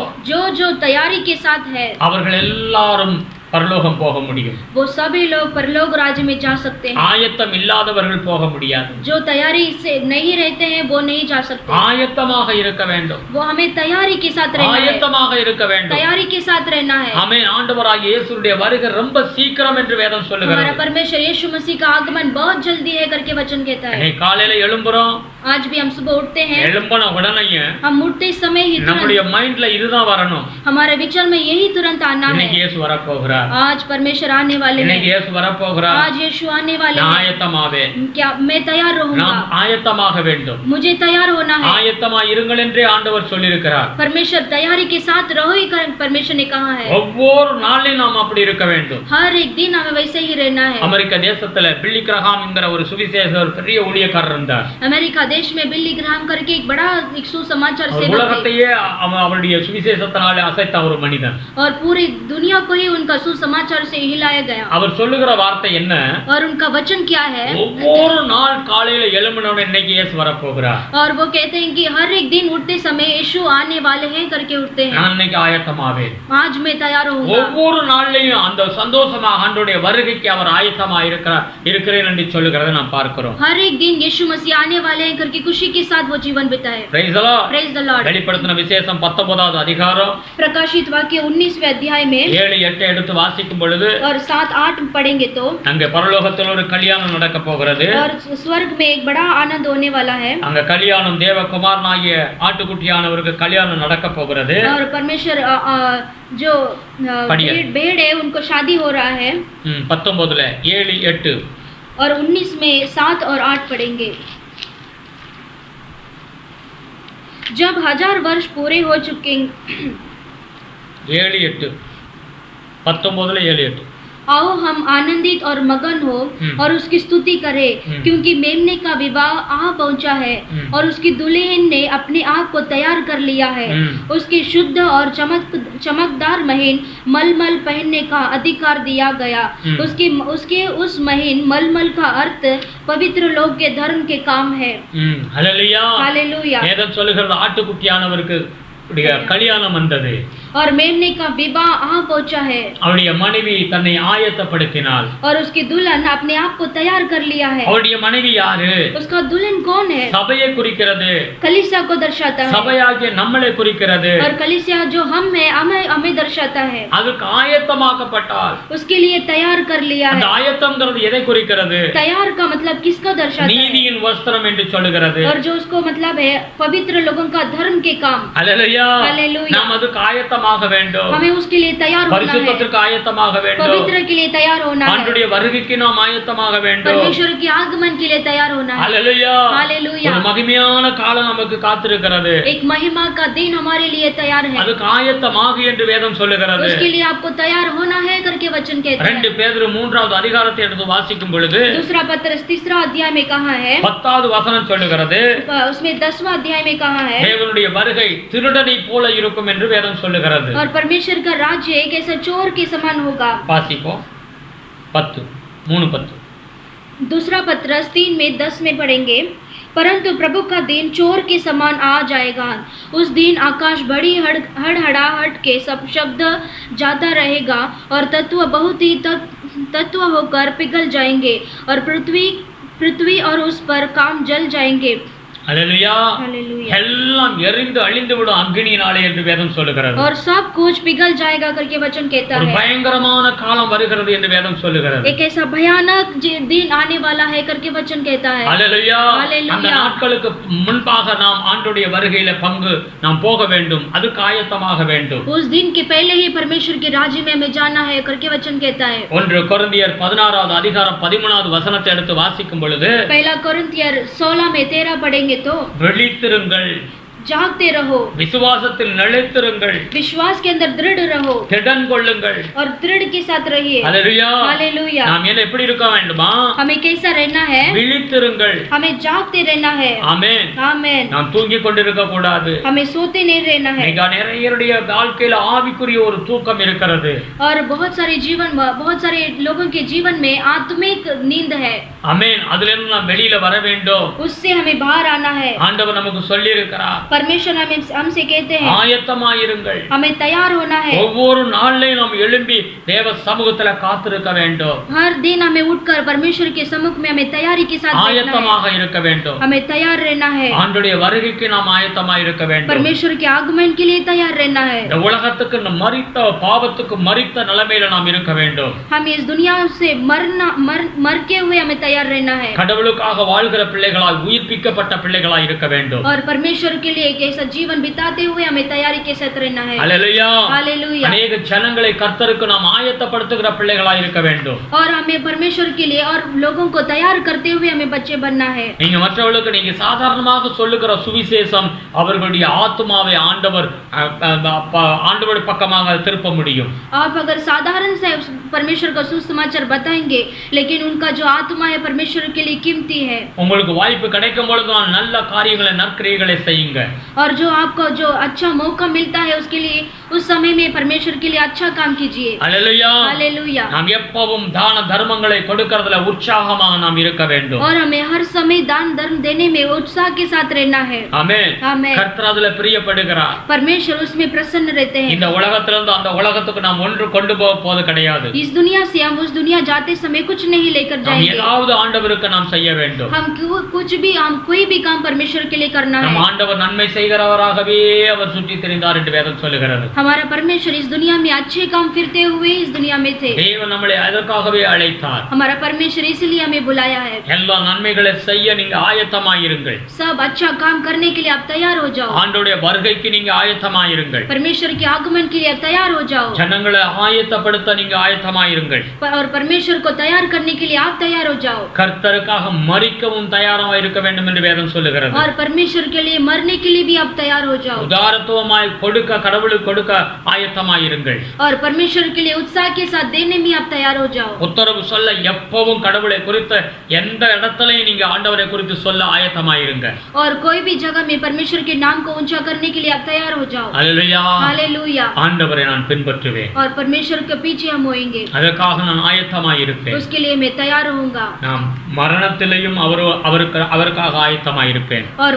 Speaker 2: जो तैयारी के साथ है,
Speaker 3: அவர்கள் எல்லாரும் பரலோகம் போக முடியும்.
Speaker 2: वो सभी लोग परलोक राज्य में जा सकते हैं।
Speaker 3: ஆயத்தம் இல்லாதவர்கள் போக முடியாது.
Speaker 2: जो तैयारी से नहीं रहते हैं वो नहीं जा सकते।
Speaker 3: ஆயத்தமாக இருக்க வேண்டும்.
Speaker 2: वो हमें तैयारी के साथ रहना है।
Speaker 3: ஆயத்தமாக இருக்க வேண்டும்.
Speaker 2: तैयारी के साथ रहना है।
Speaker 3: ஆமென். ஆண்டவராகிய இயேசுவுடைய வருகை ரொம்ப சீக்கிரம் என்று வேதம் சொல்லுகிறது.
Speaker 2: हमारा परमेश्वर यीशु मसीह का आगमन बहुत जल्दी है करके वचन कहता है।
Speaker 3: காலையில எழும்புறோம்,
Speaker 2: आज भी हम सुबह उठते हैं,
Speaker 3: எழும்பின உடனேயே
Speaker 2: हम उठते समय ही
Speaker 3: நம்முடைய மைண்ட்ல இதுதான் வரணும்.
Speaker 2: हमारे विचार में यही तुरंत आना है।
Speaker 3: இன்னைக்கு இயேசு வர போகிறார். வரப்போகிறார்.
Speaker 2: आज परमेश्वर आने वाले
Speaker 3: இன்னைக்கு
Speaker 2: हैं,
Speaker 3: இயேசு வரப்போகிறார்.
Speaker 2: आज यीशु आने वाले
Speaker 3: நான்
Speaker 2: हैं.
Speaker 3: ஆயத்தமாவேன்.
Speaker 2: क्या मैं तैयार रहूंगा?
Speaker 3: நாம் ஆயத்தமாக வேண்டும்.
Speaker 2: मुझे तैयार होना है.
Speaker 3: ஆயத்தமா இருங்கள் என்றே ஆண்டவர் சொல்லியிருக்கிறார்.
Speaker 2: परमेश्वर तैयारी के साथ रहो ही परमेश्वर ने कहा है.
Speaker 3: ஒவ்வொரு நாளிலும் நாம் அப்படி இருக்க வேண்டும்.
Speaker 2: हर एक दिन हमें वैसे ही रहना है.
Speaker 3: அமெரிக்க தேசத்துல பில்லி கிரஹாம் என்கிற ஒரு சுவிசேஷர் பெரிய ஊழியக்காரர் இருந்தார்.
Speaker 2: अमेरिका देश में बिली ग्राहम करके एक बड़ा एक सुसमाचार
Speaker 3: அவர்
Speaker 2: सेवक थे
Speaker 3: உலகத்தையே அவருடைய சுவிசேஷத்தினாலே அசைத்த ஒரு மனிதன்.
Speaker 2: और पूरी दुनिया को ही उनका सुसमाचार से हिलाया गया.
Speaker 3: அவர் சொல்லுகிற வார்த்தை என்ன?
Speaker 2: और उनका वचन क्या है?
Speaker 3: ஒவ்வொரு நாள் காலையில எழும்பினோட இன்னைக்கு இயேசு வரப்போகிறார்.
Speaker 2: और वो कहते हैं कि हर एक दिन उठते समय यीशु आने वाले हैं करके उठते हैं.
Speaker 3: நான் இன்னைக்கு ஆயத்தமாவேன்.
Speaker 2: आज मैं तैयार होऊंगा.
Speaker 3: ஒவ்வொரு நாள்லயும் அந்த சந்தோஷமாக ஆண்டவருடைய வருகைக்கு அவர் ஆயத்தமா இருக்கிறேன் என்று சொல்லுகிறதை நாம் பார்க்கிறோம்.
Speaker 2: हर एक दिन यीशु मसीह आने वाले हैं करके खुशी के साथ वो जीवन बिताए.
Speaker 3: Praise the Lord.
Speaker 2: Praise the Lord.
Speaker 3: வெளிப்படுத்தின விசேஷம் 19வது அதிகாரம்
Speaker 2: प्रकाशित वाक्य 19वें अध्याय में
Speaker 3: 7-8 எடுத்து வாசிக்கும் பொழுது
Speaker 2: और 7-8 पढ़ेंगे तो
Speaker 3: அங்க பரலோகத்தில் ஒரு கல்யாணம் நடக்க போகிறது.
Speaker 2: और स्वर्ग में एक बड़ा आनंद होने वाला है.
Speaker 3: அங்க கல்யாணம் தேவகுமாரனாகிய ஆட்டுக்குட்டியானவருக்கு கல்யாணம் நடக்க போகிறது.
Speaker 2: और परमेश्वर जो भेड़ है उनको शादी हो रहा है.
Speaker 3: 19ல 7-8
Speaker 2: और 19 में 7 और 8 पढ़ेंगे. जब 1000 वर्ष पूरे हो चुके
Speaker 3: 7-8 19ல 7-8
Speaker 2: आओ हम आनंदित और मगन हो और उसकी स्तुति करें क्योंकि मेमने का विवाह आ पहुंचा है और उसकी दुल्हन ने अपने आप को तैयार कर लिया है. उसकी शुद्ध और चमकदार महीन मलमल पहनने का अधिकार दिया गया. उसके उस महीन मलमल का अर्थ पवित्र लोग के धर्म के काम है.
Speaker 3: हालेलुया.
Speaker 2: हालेलुया.
Speaker 3: வேதம் சொல்லுகிறது ஆட்டுக்குட்டியானவருக்கு கல்யாணம் வந்தது.
Speaker 2: और मेमने का विवाह आ पहुंचा है.
Speaker 3: அவருடைய மனைவி தன்னை ஆயத்தப்படுத்தினாள்.
Speaker 2: और उसकी दुल्हन अपने आप को तैयार कर लिया है.
Speaker 3: அவருடைய மனைவி யாரு?
Speaker 2: उसका दुल्हन कौन है?
Speaker 3: சபையை குறிக்கிறது.
Speaker 2: कलीसिया को दर्शाता है.
Speaker 3: சபையாகிய நம்மளை குறிக்கிறது.
Speaker 2: और कलीसिया जो हम है हमें दर्शाता है.
Speaker 3: அதுக்கு ஆயத்தமாக்கப்பட்டால்
Speaker 2: उसके लिए तैयार कर लिया
Speaker 3: அந்த
Speaker 2: है.
Speaker 3: ஆயத்தம்ங்கிறது எதை குறிக்கிறது?
Speaker 2: तैयार का मतलब किसको दर्शाता है?
Speaker 3: நீதியின் வஸ்திரம் என்று சொல்லுகிறது.
Speaker 2: और जो उसको मतलब है पवित्र लोगों का धर्म के काम.
Speaker 3: हालेलुया.
Speaker 2: हालेलुया.
Speaker 3: நாம் அதுக்கு ஆயத்தமாக வேண்டும்.
Speaker 2: हमें उसके लिए तैयार होना है.
Speaker 3: பரிசுத்தத்திற்கு ஆயத்தமாக வேண்டும்.
Speaker 2: पवित्र के लिए तैयार होना है.
Speaker 3: ஆண்டவருடைய வருகைக்கு நாம் ஆயத்தமாக வேண்டும்.
Speaker 2: परमेश्वर के आगमन के लिए तैयार होना है.
Speaker 3: हालेलुया.
Speaker 2: हालेलुया.
Speaker 3: ஒரு மகிமையான காலம் நமக்கு காத்திருக்கிறது.
Speaker 2: एक महिमा का दिन हमारे लिए तैयार है.
Speaker 3: அதுக்கு ஆயத்தமாக என்று வேதம் சொல்லுகிறது.
Speaker 2: उसके लिए आपको तैयार होना है करके वचन कहता है.
Speaker 3: 2 பேதுரு 3வது அதிகாரத்தை எடுத்து வாசிக்கும் பொழுது
Speaker 2: दूसरा पत्रस 3 अध्याय में कहा है.
Speaker 3: 10வது வசனம் சொல்லுகிறது.
Speaker 2: उसमें 10वां अध्याय में कहा है.
Speaker 3: தேவனுடைய வருகை திருடனை போல இருக்கும் என்று வேதம் சொல்லுகிறது.
Speaker 2: और परमेश्वर का राज्य एक ऐसा चोर के समान होगा.
Speaker 3: வாசிப்போம். 3:10
Speaker 2: दूसरा पत्रस 3 में 10 में पढ़ेंगे. परंतु प्रभु का दिन चोर के समान आ जाएगा. उस दिन आकाश बड़ी हड़हड़ाहट के सब शब्द जाता रहेगा और तत्व बहुत ही तत्व होकर पिघल जाएंगे और पृथ्वी और उस पर काम जल जाएंगे.
Speaker 3: हालेलुया.
Speaker 2: हालेलुया.
Speaker 3: எல்லாம் எரிந்து அழிந்து விடும் அக்கினியினாலே என்று வேதம் சொல்லுகிறது.
Speaker 2: और सब कुछ पिघल जाएगा करके वचन कहता
Speaker 3: ஒரு
Speaker 2: है.
Speaker 3: பயங்கரமான காலம் வருகிறது என்று வேதம் சொல்லுகிறது.
Speaker 2: एक ऐसा भयानक दिन आने वाला है करके वचन कहता है.
Speaker 3: हालेलुया.
Speaker 2: हालेलुया.
Speaker 3: அந்த நாட்களுக்கு முன்பாக நாம் ஆண்டவருடைய வருகையில பங்கு நாம் போக வேண்டும். அதுக்கு ஆயத்தமாக வேண்டும்.
Speaker 2: उस दिन के पहले ही परमेश्वर के राज्य में हमें जाना है करके वचन कहता है.
Speaker 3: 1 கொரிந்தியர் 16வது அதிகாரம் 13வது வசனத்தை எடுத்து வாசிக்கும் பொழுது
Speaker 2: पहला कोरिन्थियर 16 में 13 पढ़ेंगे तो
Speaker 3: விழித்திருங்கள்,
Speaker 2: जागते रहो,
Speaker 3: விசுவாசத்தில் நிலைத்திருங்கள்,
Speaker 2: विश्वास के अंदर दृढ़ रहो
Speaker 3: திடன் கொள்ளுங்கள்.
Speaker 2: और दृढ़ के साथ रहिए.
Speaker 3: ஹalleluya.
Speaker 2: हालेलुया.
Speaker 3: நாம் என்ன எப்படி இருக்க வேண்டுமா?
Speaker 2: हमें कैसा रहना है?
Speaker 3: விழித்திருங்கள்.
Speaker 2: हमें जागते रहना है.
Speaker 3: ஆமென்.
Speaker 2: आमेन.
Speaker 3: நாம் தூங்கிக் கொண்டிருக்க கூடாது.
Speaker 2: हमें सोते नहीं रहना है.
Speaker 3: மிக நிறையருடைய வாழ்க்கையில ஆவிக்குரிய ஒரு தூக்கம் இருக்கிறது.
Speaker 2: और बहुत सारे लोगों के जीवन में आत्मिक नींद है.
Speaker 3: ஆமென். அதில இருந்து நாம் வெளியில வர வேண்டும்.
Speaker 2: उससे हमें बाहर आना है.
Speaker 3: ஆண்டவர் நமக்கு சொல்லி இருக்கிறார்.
Speaker 2: परमेश्वर हमसे कहते हैं
Speaker 3: ஆயத்தமாயிருங்கள்.
Speaker 2: हमें तैयार होना है.
Speaker 3: ஒவ்வொரு நாளிலும் நாம் எழும்பி தேவ சமூகத்துல காத்திருக்க வேண்டும்.
Speaker 2: हर दिन हमें उठकर परमेश्वर के सम्मुख में हमें तैयारी के साथ बैठना है.
Speaker 3: ஆயத்தமாக இருக்க வேண்டும்.
Speaker 2: हमें तैयार रहना है.
Speaker 3: ஆண்டவருடைய வருகைக்கு நாம் ஆயத்தமாக இருக்க வேண்டும்.
Speaker 2: परमेश्वर के आगमन के लिए तैयार रहना है.
Speaker 3: இந்த உலகத்துக்கு மரித்த பாவத்துக்கு மரித்த நிலைமையில நாம் இருக்க வேண்டும்.
Speaker 2: हम इस दुनिया से मर के हुए हमें तैयार रहना है.
Speaker 3: கடவுளுக்காக வாழ்கிற பிள்ளைகளாய் உயிர்ப்பிக்கப்பட்ட பிள்ளைகளாய் இருக்க வேண்டும்.
Speaker 2: और परमेश्वर के लिए एक ऐसा जीवन बिताते हुए हमें तैयारी के साथ रहना है।
Speaker 3: அல்லேலூயா.
Speaker 2: हालेलुया।
Speaker 3: அநேக ஜனங்களை கர்த்தருக்கு நாம் ஆயத்தப்படுத்துகிற பிள்ளைகளாய் இருக்க வேண்டும்.
Speaker 2: और हमें परमेश्वर के लिए और लोगों को तैयार करते हुए हमें बच्चे बनना है।
Speaker 3: நீங்க மற்றவர்களுக்கு நீங்க சாதாரணமாக சொல்லுகிற சுவிசேஷம் அவர்களுடைய ஆத்துமாவை ஆண்டவர் பக்கமாக திருப்ப முடியும்.
Speaker 2: आप अगर साधारण से परमेश्वर का सुसमाचार बताएंगे, लेकिन उनका जो आत्मा है परमेश्वर के लिए कीमती है।
Speaker 3: உங்களுக்கு வாய்ப்பு கிடைக்கும் பொழுது நல்ல காரியங்களை நற்கிரியைகளை செய்யுங்க.
Speaker 2: और जो आपको जो अच्छा मौका मिलता है उसके लिए उस समय में परमेश्वर के लिए अच्छा काम कीजिए।
Speaker 3: அல்லேலூயா.
Speaker 2: हालेलुया।
Speaker 3: நாம் எப்பவும் தான தர்மங்களை கொடுக்கிறதுல உற்சாகமாக நாம் இருக்க வேண்டும்.
Speaker 2: और हमें हर समय दान धर्म देने में उत्साह के साथ रहना है।
Speaker 3: ஆமென்.
Speaker 2: आमेन।
Speaker 3: கர்த்தர் அதுல பிரியப்படுகிறார்.
Speaker 2: परमेश्वर उसमें प्रसन्न रहते हैं।
Speaker 3: இந்த உலகத்திலிருந்து அந்த உலகத்துக்கு நாம் ஒன்று கொண்டு போக போவது கிடையாது.
Speaker 2: इस दुनिया से हम उस दुनिया जाते समय कुछ नहीं लेकर
Speaker 3: நாம்
Speaker 2: जाएंगे।
Speaker 3: ஏதாவது ஆண்டவருக்கு நாம் செய்ய வேண்டும்.
Speaker 2: हम कुछ भी हम कोई भी काम परमेश्वर के लिए करना
Speaker 3: நம்
Speaker 2: है।
Speaker 3: ஆண்டவர் நன்மை செய்கிறவராகவே அவர் சுற்றி திரிந்தார் என்று வேதம் சொல்லுகிறது.
Speaker 2: हमारा परमेश्वर इस दुनिया में अच्छे काम फिरते हुए इस दुनिया में थे।
Speaker 3: தேவன் நம்மளை அதற்காகவே அழைத்தார்.
Speaker 2: हमारा परमेश्वर इसलिए हमें बुलाया है।
Speaker 3: எல்லா நன்மைகளை செய்ய நீங்க ஆயத்தமாயிருங்கள்.
Speaker 2: सब अच्छा काम करने के लिए आप तैयार हो जाओ।
Speaker 3: ஆண்டவருடைய வருகைக்கு நீங்க ஆயத்தமாயிருங்கள்.
Speaker 2: परमेश्वर के आगमन के लिए आप तैयार हो जाओ।
Speaker 3: ஜனங்களை ஆயத்தப்படுத்த நீங்க ஆயத்தமாயிருங்கள்.
Speaker 2: और परमेश्वर को तैयार करने के लिए आप तैयार हो जाओ।
Speaker 3: கர்த்தருக்காக மரிக்கவும் தயாராக இருக்க வேண்டும் என்று வேதம் சொல்லுகிறது.
Speaker 2: और परमेश्वर के लिए मरने के लिए भी आप तैयार हो जाओ।
Speaker 3: உதாரத்துவமாய் கொடுக்க கடவுளுக்கு கொடுக்க ஆயத்தமாயிருங்கள்.
Speaker 2: और परमेश्वर के लिए उत्साह के साथ देने में आप तैयार हो जाओ।
Speaker 3: உத்தரவு சொல்ல எப்பவும் கடவுளை குறித்த எந்த இடத்திலையும் நீங்க ஆண்டவரை குறித்து சொல்ல ஆயத்தமாயிருங்க.
Speaker 2: और कोई भी जगह में परमेश्वर के नाम को ऊंचा करने के लिए आप तैयार हो जाओ।
Speaker 3: அல்லேலூயா.
Speaker 2: हालेलुया।
Speaker 3: ஆண்டவரை நான் பின்பற்றுவேன்.
Speaker 2: और परमेश्वर के पीछे हम होएंगे।
Speaker 3: அதற்காக நான் ஆயத்தமாயிருப்பேன்.
Speaker 2: उसके लिए मैं तैयार होऊंगा।
Speaker 3: நாம் மரணத்திலேயும் அவருக்காக ஆயத்தமாயிருப்பேன்.
Speaker 2: और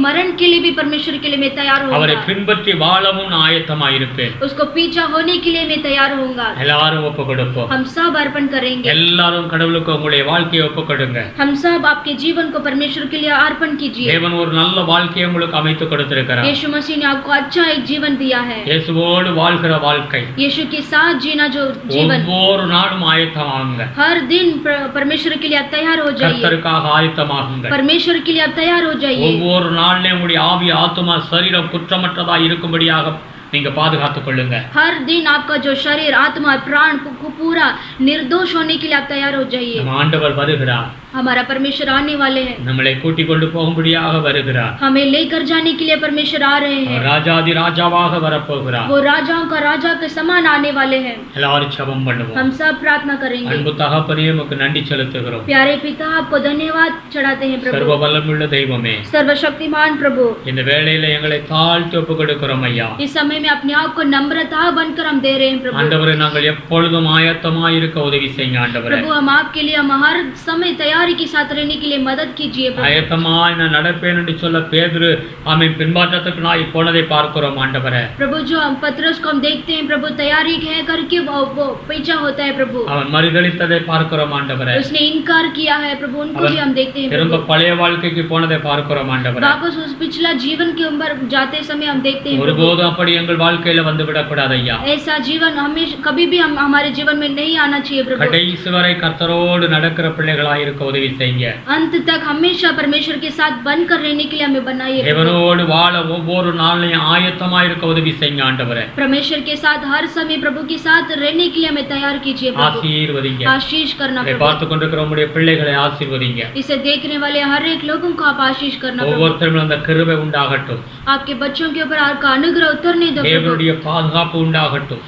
Speaker 2: मरण के लिए भी परमेश्वर के लिए मैं तैयार
Speaker 3: அவரை
Speaker 2: होऊंगा।
Speaker 3: பின்பற்றி வாழவும் நான் ஆயத்தமாயிருப்பேன்.
Speaker 2: उसको पीछा होने के लिए मैं तैयार होऊंगा।
Speaker 3: எல்லாரும் ஒப்பு கொடுப்போம்.
Speaker 2: हम सब अर्पण करेंगे।
Speaker 3: எல்லாரும் கடவுளுக்கு உங்களுடைய வாழ்க்கையை ஒப்பு கொடுங்க.
Speaker 2: हम सब आपके जीवन को परमेश्वर के लिए अर्पण कीजिए।
Speaker 3: தேவன் ஒரு நல்ல வாழ்க்கையை உங்களுக்கு அமைத்து கொடுத்திருக்கிறார்.
Speaker 2: यीशु मसीह ने आपको अच्छा एक जीवन दिया है।
Speaker 3: இயேசுவோடு வாழ்கிற வாழ்க்கை
Speaker 2: यीशु के साथ जीना जो जीवन,
Speaker 3: ஒவ்வொரு நாளும் ஆயத்தமாகுங்க.
Speaker 2: हर दिन परमेश्वर के लिए आप तैयार हो जाइए।
Speaker 3: கர்த்தருக்காக ஆயத்தமாகுங்க.
Speaker 2: परमेश्वर के लिए आप तैयार हो जाइए।
Speaker 3: ஒவ்வொரு நாளிலும் உங்களுடைய ஆவி ஆத்துமா சரீரம் குற்றமற்றதா இருக்கும்படியாக நீங்க பாதுகாத்துக் கொள்ளுங்க.
Speaker 2: हर दिन आपका जो शरीर आत्मा प्राण को पूरा निर्दोष होने के लिए आप तैयार हो जाइए।
Speaker 3: நம்ம ஆண்டவர் வருகிறார்.
Speaker 2: हमारा परमेश्वर आने वाले हैं।
Speaker 3: நம்மளை கூட்டிக் கொண்டு போகும்படியாக வருகிறார்.
Speaker 2: हमें लेकर जाने के लिए परमेश्वर आ रहे हैं।
Speaker 3: ராஜாதி ராஜாவாக வரப்போகிறார்.
Speaker 2: वो राजाओं का राजा के समान आने वाले हैं।
Speaker 3: எல்லாரும் ஜெபம் பண்ணுவோம்.
Speaker 2: हम सब प्रार्थना करेंगे।
Speaker 3: அன்பு தகப்பனே உமக்கு நன்றி செலுத்துகிறோம்.
Speaker 2: प्यारे पिता आपको धन्यवाद चढ़ाते हैं
Speaker 3: சர்வ
Speaker 2: प्रभु।
Speaker 3: வல்லமையுள்ள தெய்வமே,
Speaker 2: सर्वशक्तिमान प्रभु,
Speaker 3: இந்த வேளையில எங்களை தாழ்த்தி ஒப்பு கொடுக்கிறோம் ஐயா.
Speaker 2: इस समय में अपने आप को नम्रता बनकर हम दे रहे हैं प्रभु।
Speaker 3: ஆண்டவரே, நாங்கள் எப்பொழுதும் ஆயத்தமாயிருக்க உதவி செய்யுங்க ஆண்டவரே.
Speaker 2: प्रभु हम आपके लिए हम हर समय तैयारी के साथ रहने के लिए मदद कीजिए प्रभु।
Speaker 3: ஆயத்தமாய் நான் நடப்பேன் என்று சொல்ல பேதுரு ஆமை பின்பாற்றத்துக்கு நாய் போனதை பார்க்கிறோம் ஆண்டவரே.
Speaker 2: प्रभु जो हम पतरस को हम देखते हैं प्रभु, तैयारी है करके वो पीछा होता है प्रभु।
Speaker 3: அவன் மறுதலித்ததை பார்க்கிறோம் ஆண்டவரே.
Speaker 2: उसने इनकार किया है प्रभु, उनको भी हम देखते हैं
Speaker 3: திரும்ப
Speaker 2: प्रभु।
Speaker 3: பழைய வாழ்க்கைக்கு போனதை பார்க்கிறோம் ஆண்டவரே.
Speaker 2: वापस उस पिछला जीवन के ऊपर जाते समय हम देखते हैं प्रभु।
Speaker 3: ஒருபோதும் அப்படி எங்கள் வாழ்க்கையில வந்து விடக்கூடாது ஐயா.
Speaker 2: ऐसा जीवन हमेशा कभी भी हम हमारे जीवन में नहीं आना चाहिए प्रभु।
Speaker 3: கடைசி வரை கர்த்தரோடு நடக்கிற பிள்ளைகளாய் இருக்க உதவி செய்யுங்க.
Speaker 2: अंत तक हमेशा परमेश्वर के साथ बनकर रहने के लिए हमें बनाइए प्रभु।
Speaker 3: தேவனோடு வாழ ஒவ்வொரு நாளையும் ஆயத்தமாய் இருக்க உதவி செய்யுங்க ஆண்டவரே.
Speaker 2: परमेश्वर के साथ हर समय प्रभु के साथ रहने के लिए हमें तैयार कीजिए प्रभु।
Speaker 3: ஆசீர்வதிங்க.
Speaker 2: आशीष करना
Speaker 3: இதை
Speaker 2: प्रभु।
Speaker 3: பார்த்து கொண்டிருக்கிற உங்களுடைய பிள்ளைகளை ஆசீர்வதிங்க.
Speaker 2: इसे देखने वाले हर एक लोगों को आप आशीष करना प्रभु।
Speaker 3: ஒவ்வொருத்தரும் அந்த கிருபை உண்டாகட்டும்.
Speaker 2: आपके बच्चों के ऊपर आपका अनुग्रह उतरने दो प्रभु।
Speaker 3: தேவனுடைய பாதுகாப்பு உண்டாகட்டும்.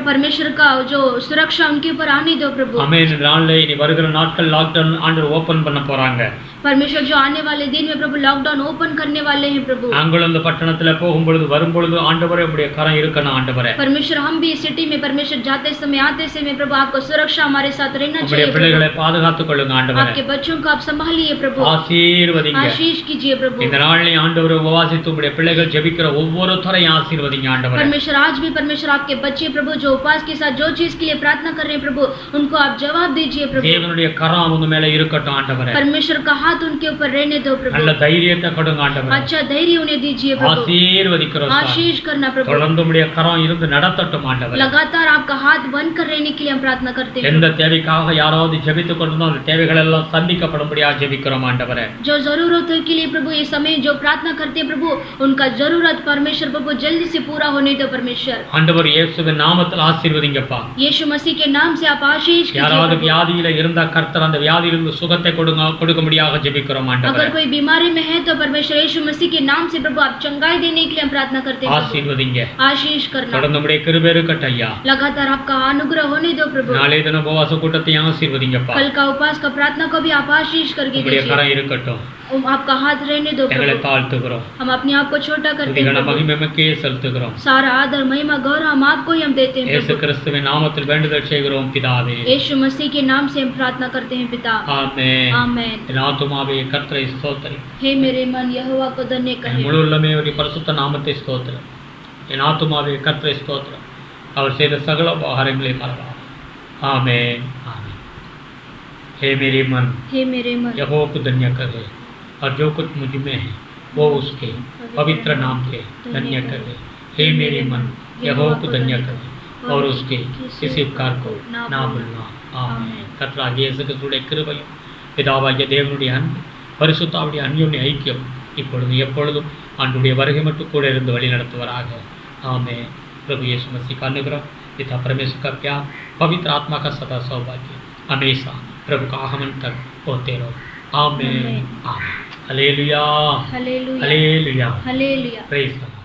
Speaker 2: परमेश्वर का जो सुरक्षा उनके ऊपर आने दो प्रभु।
Speaker 3: ஆமென். இந்த நாள்ல இனி வருகிற நாட்கள் லாக்டவுன் ஆண்டவர் ஓபன் பண்ண போறாங்க.
Speaker 2: परमेश्वर जो आने वाले दिन में प्रभु लॉकडाउन ओपन करने वाले हैं प्रभु।
Speaker 3: நாங்கள் அந்த பட்டணத்துல போகும்பொழுது வரும்பொழுது ஆண்டவரே உடைய கரம் இருக்கணும் ஆண்டவரே.
Speaker 2: परमेश्वर हम भी सिटी में परमेश्वर जाते समय आते समय प्रभु आपको सुरक्षा हमारे साथ रहना
Speaker 3: உடைய
Speaker 2: चाहिए
Speaker 3: பிள்ளைகளை
Speaker 2: प्रभु।
Speaker 3: பாதுகாத்துக் கொள்ளுங்க ஆண்டவரே.
Speaker 2: आपके बच्चों को आप संभालिए प्रभु।
Speaker 3: ஆசீர்வதிங்க.
Speaker 2: आशीष कीजिए प्रभु।
Speaker 3: இந்த நாளிலே ஆண்டவரே உபவாசித்து உடைய பிள்ளைகள் ஜெபிக்கிற ஒவ்வொருத்தரையும் ஆசீர்வதிங்க ஆண்டவரே.
Speaker 2: परमेश्वर आज भी परमेश्वर आपके बच्चे प्रभु जो उपवास के साथ जो चीज के लिए प्रार्थना कर रहे हैं प्रभु, उनको आप जवाब दीजिए प्रभु।
Speaker 3: தேவனுடைய கரம் அவங்க மேல இருக்கட்டும் ஆண்டவரே.
Speaker 2: परमेश्वर का हाथ हाथ उनके ऊपर रहने दो
Speaker 3: நல்ல
Speaker 2: प्रभु,
Speaker 3: தைரியத்தை கொடுங்க ஆண்டவரே.
Speaker 2: अच्छा धैर्य उन्हें दीजिए प्रभु,
Speaker 3: ஆசீர்வதிக்கிறோம் சாமி.
Speaker 2: आशीष करना प्रभु,
Speaker 3: தொடர்ந்து உம்முடைய கரம் இருந்து நடத்தட்டும் ஆண்டவரே.
Speaker 2: लगातार आपका हाथ बंद कर रहने के लिए हम प्रार्थना करते हैं।
Speaker 3: எந்த தேவைக்காக யாராவது ஜெபித்துக் கொண்டிருந்தோம் அந்த தேவைகள் எல்லாம் சந்திக்கப்படும்படியா ஜெபிக்கிறோம் ஆண்டவரே.
Speaker 2: जो जरूरतों के लिए प्रभु ये समय जो प्रार्थना करते हैं प्रभु, उनका जरूरत परमेश्वर प्रभु जल्दी से पूरा होने दो परमेश्वर।
Speaker 3: ஆண்டவர் இயேசுவின் நாமத்தில் ஆசீர்வதிங்கப்பா.
Speaker 2: यीशु मसीह के नाम से आप आशीष
Speaker 3: யாராவது
Speaker 2: कीजिए प्रभु।
Speaker 3: வியாதியில இருந்த கர்த்தர் அந்த வியாதியிலிருந்து சுகத்தை கொடுக்கும்படியாக ஜெபிக்கிறோம்
Speaker 2: अगर
Speaker 3: ஆண்டவரே.
Speaker 2: कोई बीमारी में है तो परमेश्वर यीशु मसीह के नाम से प्रभु आप चंगाई देने के लिए हम प्रार्थना करते हैं प्रभु।
Speaker 3: ஆசீர்வதிங்க.
Speaker 2: आशीष करना,
Speaker 3: தொடர்ந்து உம்முடைய கிருபை இருக்கட்டும் ஐயா.
Speaker 2: लगातार आपका अनुग्रह होने दो प्रभु।
Speaker 3: நாளைய தின உபவாச கூட்டத்தை ஆசீர்வதிங்கப்பா.
Speaker 2: कल का उपवास का प्रार्थना को भी आप आशीष करके
Speaker 3: உம்முடைய
Speaker 2: दीजिए,
Speaker 3: கரம் இருக்கட்டும்.
Speaker 2: आपका हाथ रहने दो
Speaker 3: எங்களை
Speaker 2: प्रभु।
Speaker 3: தாழ்த்துகிறோம்.
Speaker 2: हम अपने आप को छोटा करते हैं
Speaker 3: துதிகன
Speaker 2: प्रभु।
Speaker 3: மகிமைக்கே செலுத்துகிறோம்.
Speaker 2: सारा आदर महिमा गौरव हम आपको ही हम देते हैं
Speaker 3: இயேசு
Speaker 2: प्रभु।
Speaker 3: கிறிஸ்துவின் நாமத்தில் வேண்டுதல் செய்கிறோம் பிதாவே.
Speaker 2: यीशु मसीह के नाम से हम प्रार्थना करते हैं पिता,
Speaker 3: ஆமென்.
Speaker 2: आमेन।
Speaker 3: என் ஆத்துமாவே கர்த்தரை ஸ்தோத்திரி.
Speaker 2: हे मेरे मन यहोवा को धन्य
Speaker 3: என்
Speaker 2: कहे,
Speaker 3: முழு உள்ளமே அவருடைய பரிசுத்த நாமத்தை ஸ்தோத்திரம். என் ஆத்துமாவே கர்த்தரை ஸ்தோத்திரம். அவர் செய்த சகல உபகாரங்களை மறவார். ஆமென். ஆமென். हे मेरे मन
Speaker 2: हे मेरे मन
Speaker 3: यहोवा को धन्य करे और जो कुछ मुझ में है वो उसके पवित्र नाम के धन्य करे. हे मेरे मन यहोवा को धन्य करे और उसके किसी उपकार को ना भूलना. ஆமென். கர்த்தராகிய இயேசு கிறிஸ்துவின் கிருபையும் பிதாவாகிய தேவனுடைய அன்பு பரிசுத்தாவுடைய அந்யோன்ய ஐக்கியம் இப்பொழுது எப்பொழுதும் ஆண்டுடைய வருகை மட்டும் கூட இருந்து வழி நடத்துவராக. आमेन. प्रभु यीशु मसीह का अनुग्रह, पिता परमेश्वर का प्यार, पवित्र आत्मा का सदा सौभाग्य हमेशा प्रभु का आगमन तक होते रहो. आमेन. आमेन. हालेलुया.
Speaker 2: हालेलुया,
Speaker 3: हालेलुया.
Speaker 2: हालेलुया।
Speaker 3: Praise the Lord.